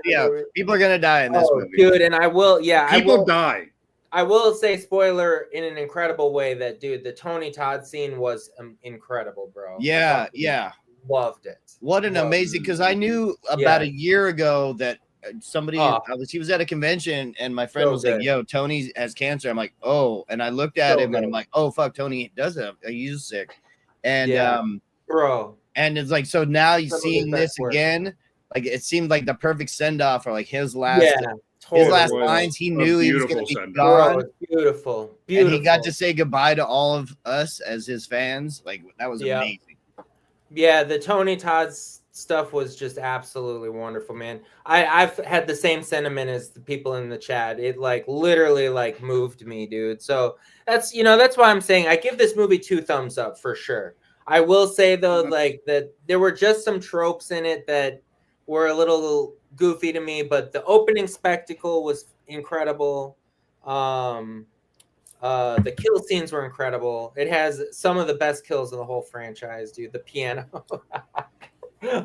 people are gonna die in this movie, dude. And I will, people die. I will say spoiler in an incredible way that, dude, the Tony Todd scene was incredible, bro. Yeah. Loved it. What an amazing, because I knew about a year ago that somebody he was at a convention and my friend was like, yo, Tony has cancer. I'm like, oh, and I looked at him and I'm like, oh fuck, Tony does have, he's sick. And bro, and it's like, so now you're seeing this again, like it seemed like the perfect send-off for like his last lines. He knew he was gonna be gone. Bro, beautiful. And he got to say goodbye to all of us as his fans. Like that was amazing. Yeah, the Tony Todd's stuff was just absolutely wonderful, man. I've had the same sentiment as the people in the chat. It like literally like moved me, dude. So that's why I'm saying I give this movie 2 thumbs up for sure. I will say though, like that there were just some tropes in it that were a little goofy to me, but the opening spectacle was incredible. The kill scenes were incredible. It has some of the best kills of the whole franchise, dude. The piano.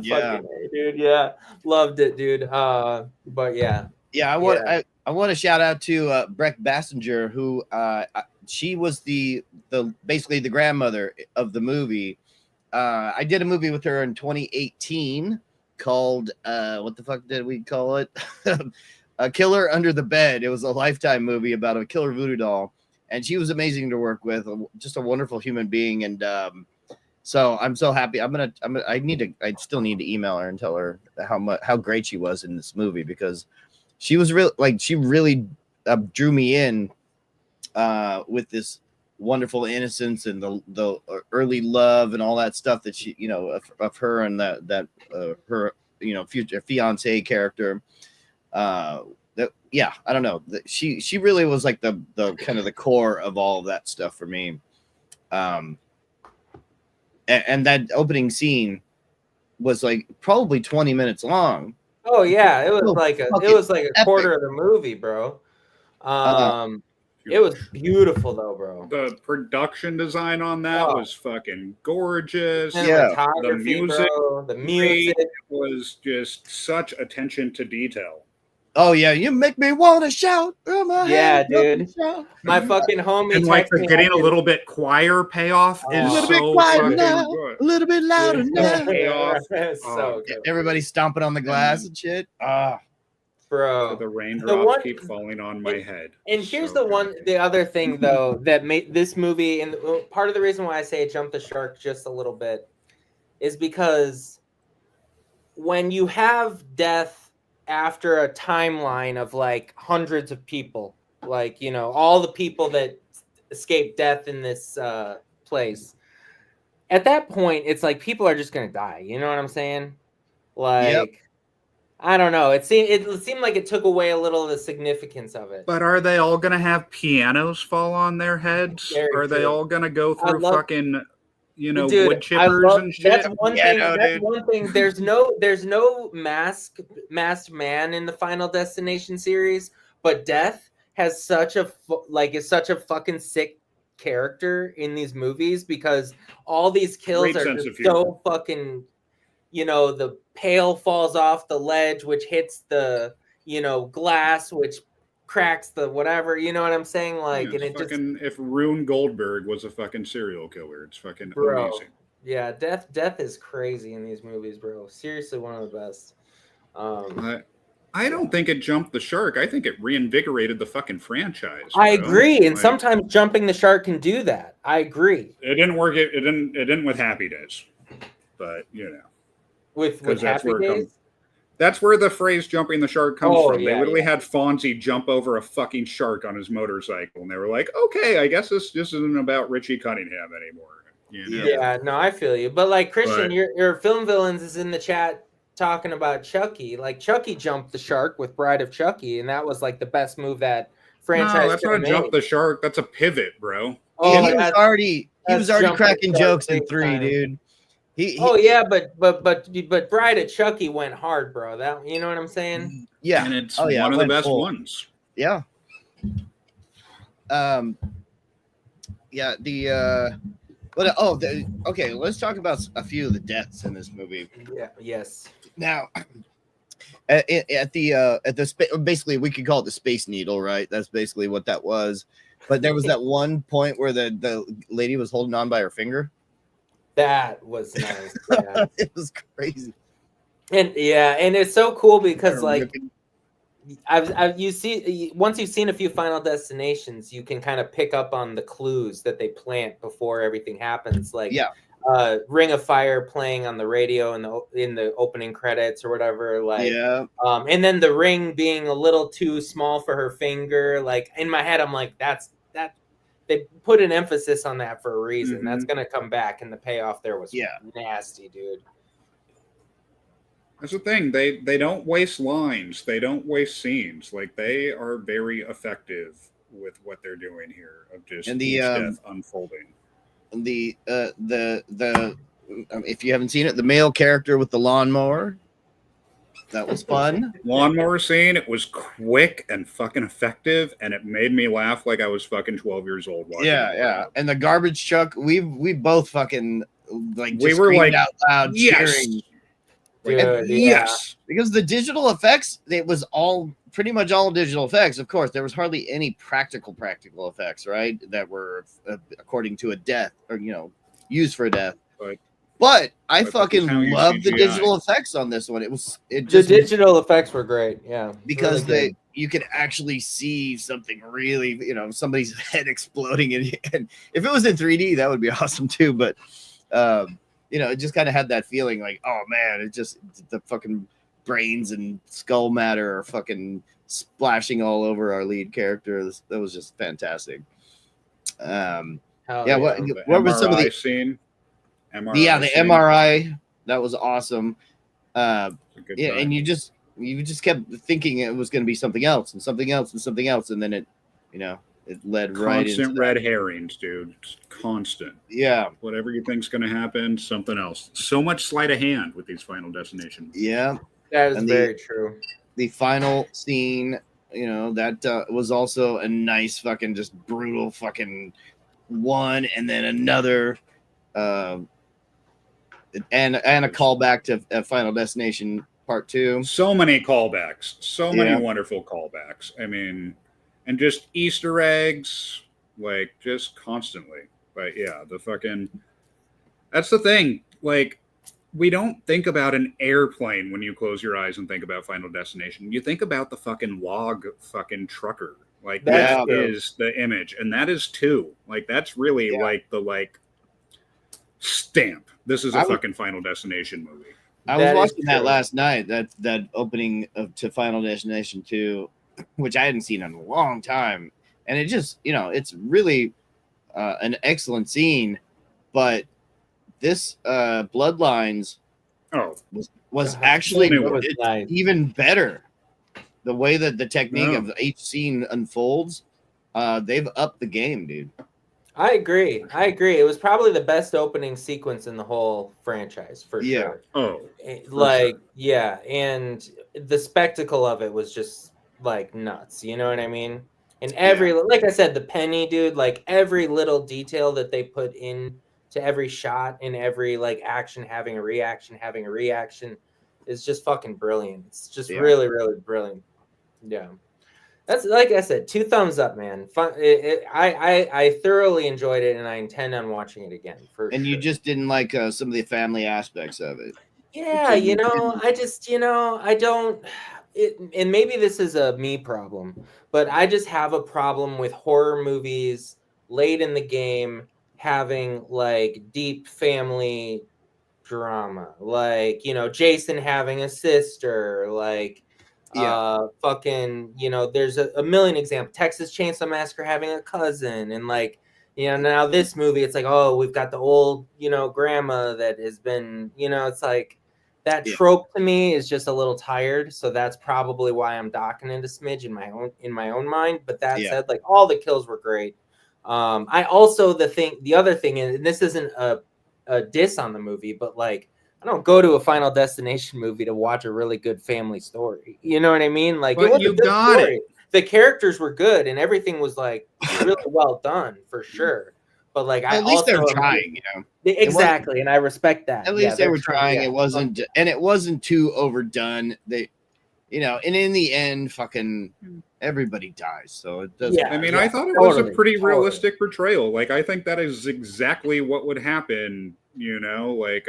Yeah, dude. Yeah, loved it, dude. But yeah. I want to shout out to Breck Bassinger, who she was the basically the grandmother of the movie. I did a movie with her in 2018 called what the fuck did we call it? A Killer Under the Bed. It was a Lifetime movie about a killer voodoo doll, and she was amazing to work with. Just a wonderful human being, and So I'm so happy. I still need to email her and tell her how great she was in this movie, because she was she really drew me in with this wonderful innocence and the early love and all that stuff that she, of her and that her, future fiance character. I don't know. She really was like the kind of the core of all of that stuff for me. And that opening scene was like probably 20 minutes long. Oh yeah, it was So like a fucking quarter of the movie, bro. It was beautiful though, bro. The production design on that was fucking gorgeous. Cinematography, The music, bro. The music was just such attention to detail. Oh yeah, you make me want to shout. Yeah, dude. My fucking homie And like texted me getting a little bit choir payoff is a little so bit quieter fucking now, good. a little bit louder now. Payoff. So good. Everybody stomping on the glass and shit. Bro, The raindrops keep falling on my head. And here's the other thing though that made this movie, and part of the reason why I say it jumped the shark just a little bit, is because when you have death after a timeline of like hundreds of people, like, all the people that escaped death in this place, at that point it's like people are just gonna die, you know what I'm saying? Like, yep. I don't know, it seemed like it took away a little of the significance of it. But are they all gonna have pianos fall on their heads? Are they all gonna go through fucking wood chippers and shit? That's one thing. That's one thing. There's no masked man in the Final Destination series, but Death has such a fucking sick character in these movies, because all these kills are just so fucking, the pail falls off the ledge, which hits the glass, which cracks the whatever, you know what I'm saying? Like, and it fucking, if Rune Goldberg was a fucking serial killer, it's fucking amazing. Yeah, death is crazy in these movies, bro. Seriously, one of the best. I don't think it jumped the shark. I think it reinvigorated the fucking franchise. I agree, and sometimes jumping the shark can do that. I agree. It didn't work. It didn't with Happy Days, but with Happy Days. That's where the phrase "jumping the shark" comes from. They literally had Fonzie jump over a fucking shark on his motorcycle, and they were like, "Okay, I guess this isn't about Richie Cunningham anymore." Yeah, no, I feel you. But like Christian, your film villains is in the chat talking about Chucky. Like, Chucky jumped the shark with Bride of Chucky, and that was like the best move that franchise. No, that's not a jump the shark. That's a pivot, bro. Oh, he was already cracking jokes in 3, dude. But Bride of Chucky went hard, bro. That, you know what I'm saying? Yeah, and it's one of the best ones. Yeah. Okay. Let's talk about a few of the deaths in this movie. Yeah. Yes. Now, basically, we could call it the Space Needle, right? That's basically what that was. But there was that one point where the lady was holding on by her finger. That was nice. Yeah. It was crazy. And it's so cool because like once you've seen a few Final Destinations, you can kind of pick up on the clues that they plant before everything happens. Like Ring of Fire playing on the radio in the opening credits or whatever. Like and then the ring being a little too small for her finger. Like, in my head, I'm like, that they put an emphasis on that for a reason. Mm-hmm. That's gonna come back, and the payoff there was nasty, dude. That's the thing. They don't waste lines. They don't waste scenes. Like, they are very effective with what they're doing here of just death unfolding. If you haven't seen it, the male character with the lawnmower. That was fun. Lawnmower scene. It was quick and fucking effective, and it made me laugh like I was fucking 12 years old watching it. Yeah. And the garbage truck, we both fucking we were like out loud cheering. Dude, yes, because the digital effects, it was all pretty much all digital effects. Of course, there was hardly any practical effects, right? That were according to a death or used for a death. But I fucking loved the digital effects on this one. The digital effects were great, yeah. Because really you could actually see something really, somebody's head exploding, and if it was in 3D, that would be awesome too. But You know, it just kind of had that feeling like, oh man, it just the fucking brains and skull matter are fucking splashing all over our lead character. That was just fantastic. Yeah, what was some of the scene? MRI yeah, the scene. MRI that was awesome. It's a good Yeah, time. and you just kept thinking it was going to be something else and something else and something else, and then it, you know, it led right into constant red herrings, dude. Constant. Yeah, whatever you think's going to happen, something else. So much sleight of hand with these Final Destination. yeah, That is and very true. The final scene, you know, that was also a nice fucking just brutal fucking one, and then another, and a callback to Final Destination Part 2. So many callbacks, so many wonderful callbacks. I mean, and just Easter eggs, like just constantly. But yeah, that's the thing. Like, we don't think about an airplane when you close your eyes and think about Final Destination. You think about the fucking log fucking trucker. Like, that is the image. And that is 2. Like, that's really like the stamp. This is a fucking Final Destination movie. I was watching that last night, that opening to Final Destination 2, which I hadn't seen in a long time. And it just, you know, it's really an excellent scene. But this Bloodlines was actually nice. Even better. The way that the technique of each scene unfolds, they've upped the game, dude. I agree. It was probably the best opening sequence in the whole franchise, for sure. Oh, yeah, and the spectacle of it was just like nuts. You know what I mean? And like I said, the penny, dude, like every little detail that they put in to every shot and every like action having a reaction is just fucking brilliant. It's just really, really brilliant. Yeah. That's, like I said, 2 thumbs up, man. Fun. I thoroughly enjoyed it, and I intend on watching it again. And you just didn't like some of the family aspects of it. Yeah, you know, I just, you know, I don't. And maybe this is a me problem, but I just have a problem with horror movies late in the game having like deep family drama, like, you know, Jason having a sister, like. Fucking, you know, there's a million examples. Texas Chainsaw Massacre having a cousin, and like, you know, now this movie, it's like, oh, we've got the old, you know, grandma that has been, you know, it's like that trope to me is just a little tired. So that's probably why I'm docking into smidge in my own mind. But that said, like, all the kills were great. I also the other thing is, and this isn't a diss on the movie, but like, I don't go to a Final Destination movie to watch a really good family story. You know what I mean? Like, it was a good story. The characters were good and everything was like really well done for sure. But like, at least they're trying, you know. Exactly, and I respect that. At least they were trying. It wasn't, and it wasn't too overdone. They, you know, and in the end, fucking everybody dies. So it doesn't. I mean, I thought it was a pretty realistic portrayal. Like, I think that is exactly what would happen. You know, like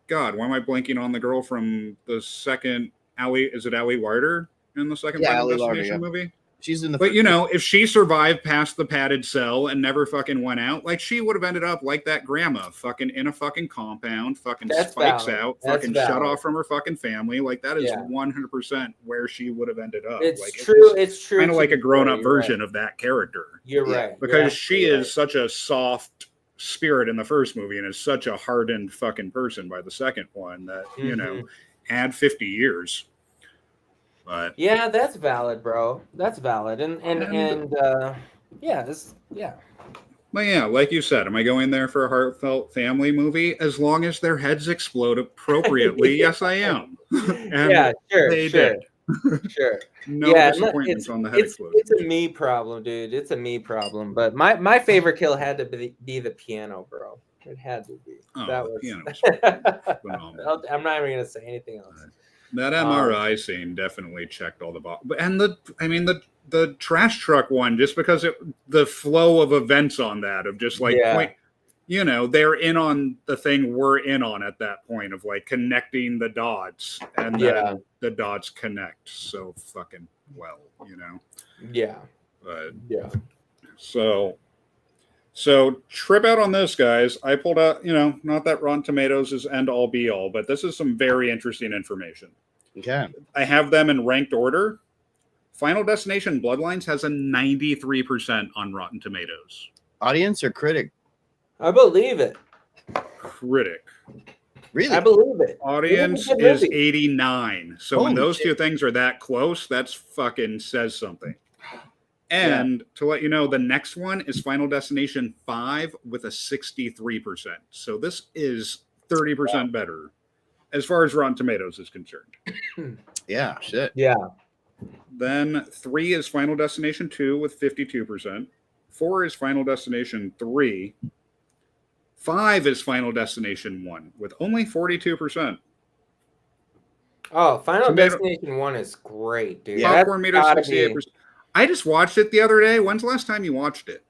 God, why am I blanking on the girl from the second Allie? Is it Allie Larder in the second Final Destination movie? She's in the. But you know, if she survived past the padded cell and never fucking went out, like, she would have ended up like that grandma, fucking in a fucking compound, fucking spikes out, fucking shut off from her fucking family. Like, that is 100% where she would have ended up. It's like, true. It's true. Kind of like a grown-up version of that character. You're right. Because she is such a soft spirit in the first movie and is such a hardened fucking person by the second one that, you know, add 50 years. But yeah, that's valid, bro. That's valid. And yeah. But yeah, like you said, am I going there for a heartfelt family movie? As long as their heads explode appropriately, yes, I am. And yeah, sure. They did. Sure. No disappointments on the head explosion. It's a me problem, dude. It's a me problem. But my favorite kill had to be the piano, bro. It had to be. Oh, that was phenomenal. I'm not even gonna say anything else. That MRI scene definitely checked all the boxes. And the trash truck one, just because the flow of events on that, of just like, you know, they're in on the thing we're in on at that point of like connecting the dots, and then the dots connect so fucking well, you know? Yeah. But yeah. So So trip out on this, guys. I pulled out, not that Rotten Tomatoes is end all be all, but this is some very interesting information. Okay. I have them in ranked order. Final Destination Bloodlines has a 93% on Rotten Tomatoes. Audience or critic? I believe it. Critic. Really? I believe it. Audience It was is a good movie. 89. So when Holy those shit. two things are that close, that's fucking says something. And to let you know, the next one is Final Destination 5 with a 63%. So this is 30% better as far as Rotten Tomatoes is concerned. Yeah, shit. Yeah. Then 3 is Final Destination 2 with 52%. 4 is Final Destination 3. 5 is Final Destination 1 with only 42%. Oh, Final Tomato- Destination 1 is great, dude. Popcorn meter That's gotta 68%. be- I just watched it the other day. When's the last time you watched it?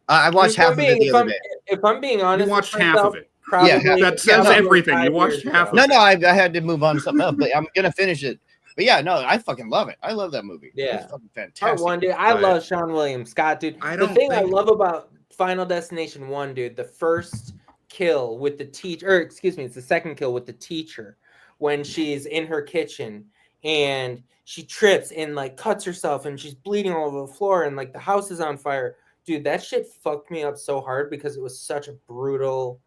I watched half of it the other day. If I'm being honest, You watched with half myself, of it. Probably, Yeah, that says probably everything. 5 You watched years half ago. of it. No, I had to move on to something else, but I'm gonna finish it. But yeah, no, I fucking love it. I love that movie. Yeah. It's fucking Part fantastic. 1, dude. I But- love Sean William Scott, dude. I The don't thing I think- love about Final Destination 1, dude, the first kill with the teacher, or excuse me, it's the second kill with the teacher when she's in her kitchen and she trips and like cuts herself and she's bleeding all over the floor and like the house is on fire. Dude, that shit fucked me up so hard because it was such a brutal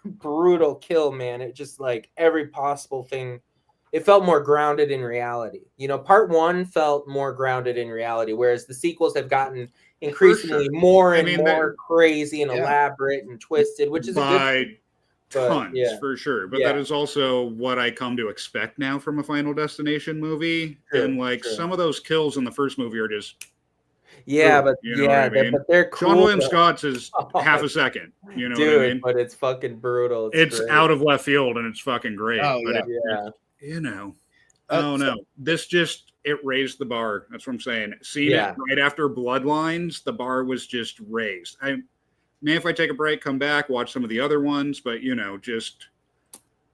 brutal kill, man. It just like every possible thing. It felt more grounded in reality. Part 1 felt more grounded in reality, whereas the sequels have gotten increasingly more and more crazy and elaborate and twisted, which is a good by thing. But, tons yeah. for sure. But Yeah. that is also what I come to expect now from a Final Destination movie. True, And like true. some of those kills in the first movie are just Yeah, True, but you know what I mean? but they're cool. Sean William though. Scott's is half a second. You know Dude, what I mean? but it's fucking brutal. It's great. out of left field and it's fucking great. Oh, but yeah. Yeah. I don't know. This just it raised the bar. That's what I'm saying. Seeing Yeah. it right after Bloodlines, the bar was just raised. If I take a break, come back, watch some of the other ones, but just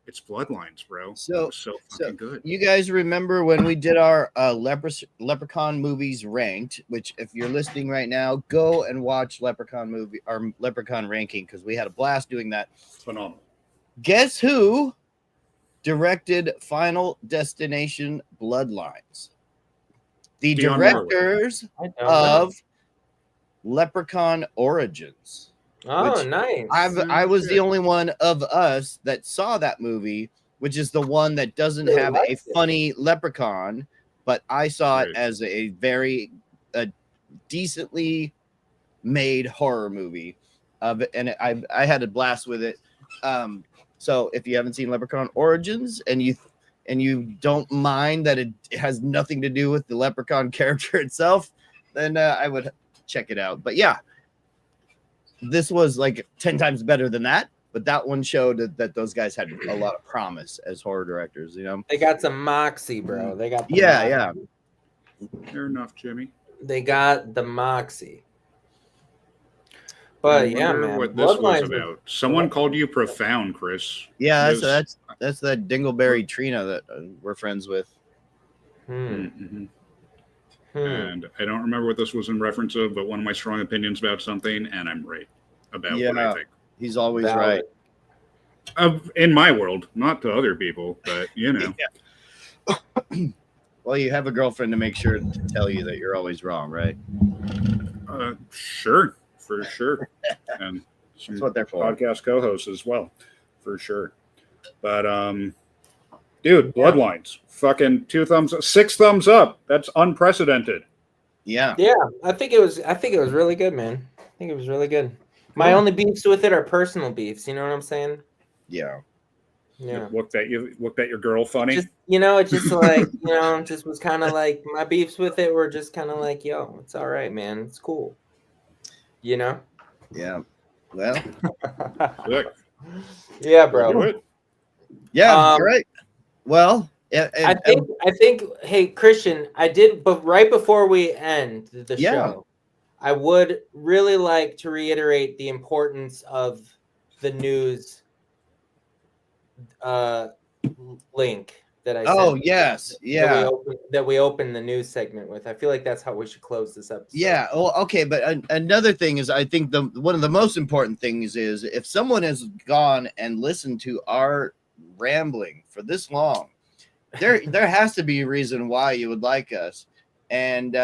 it's Bloodlines, bro. So- so fucking good. You guys remember when we did our Leprechaun movies ranked? Which, if you're listening right now, go and watch our Leprechaun ranking because we had a blast doing that. Phenomenal. Guess who directed Final Destination Bloodlines? The Dionne directors I don't know. of Leprechaun Origins. Oh, which nice. I was the only one of us that saw that movie, which is the one that doesn't Really have a liked it. funny leprechaun, but I saw it Right. as a very decently made horror movie of it, and I had a blast with it. So if you haven't seen Leprechaun Origins and you don't mind that it has nothing to do with the leprechaun character itself, then I would check it out. But yeah, this was like 10 times better than that, but that one showed that those guys had a lot of promise as horror directors, They got some moxie, bro. They got the Yeah, moxie. Fair enough, Jimmy. They got the moxie. I But yeah, wonder man. what this was Bloodlines about. Someone called you profound, Chris. yeah. Yes. That's that Dingleberry Trina that we're friends with. Mhm. Hmm. And I don't remember what this was in reference of, but one of my strong opinions about something, and I'm right about what I Yeah. think. He's always Valid. right. In my world, not to other people, but Well, you have a girlfriend to make sure to tell you that you're always wrong, right? Sure, for sure. And some That's what they're for. podcast co-hosts as well, for sure. But dude, Bloodlines, fucking 6 thumbs up. That's unprecedented. Yeah. Yeah, I think it was really good, man. I think it was really good. My only beefs with it are personal beefs. You know what I'm saying? Yeah. Yeah. Looked at your girl funny. Just it's just like just was kind of like my beefs with it were just kind of like, yo, it's all right, man, it's cool. Yeah. Well, Sick. Yeah, Do bro. it. yeah. Great. Well, I think. Hey, Christian, but right before we end the show, I would really like to reiterate the importance of the news link that I Oh said yes, yeah, that we open the news segment with. I feel like that's how we should close this episode. yeah. Well, okay, but another thing is, I think one of the most important things is if someone has gone and listened to our rambling for this long, there has to be a reason why you would like us, and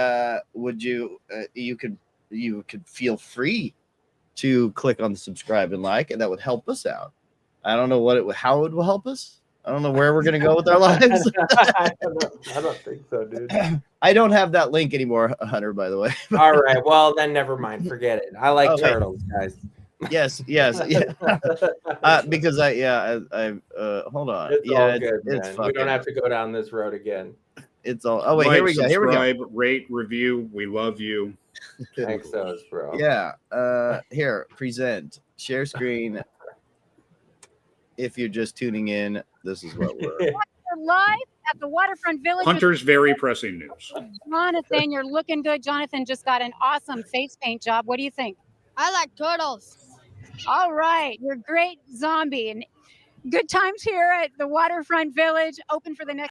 would you could feel free to click on the subscribe and like, and that would help us out. I don't know how it will help us. I don't know where we're gonna go with our lives. I don't think so, dude. I don't have that link anymore, Hunter, by the way. All right, well then never mind. Forget it. I like turtles, guys. Yes, yeah. Because I hold on. It's all good, it's man. We don't have to go down this road again. It's all. Oh wait, Like, here we go. Here we go. subscribe, rate, review. We love you. Thanks, bro. Yeah. Here, present, share screen. If you're just tuning in, this is what we're. We're live at the Waterfront Village. with Hunter's very pressing news. Jonathan, you're looking good. Jonathan just got an awesome face paint job. What do you think? I like turtles. All right, you're great, zombie. And good times here at the Waterfront Village. Open for the next.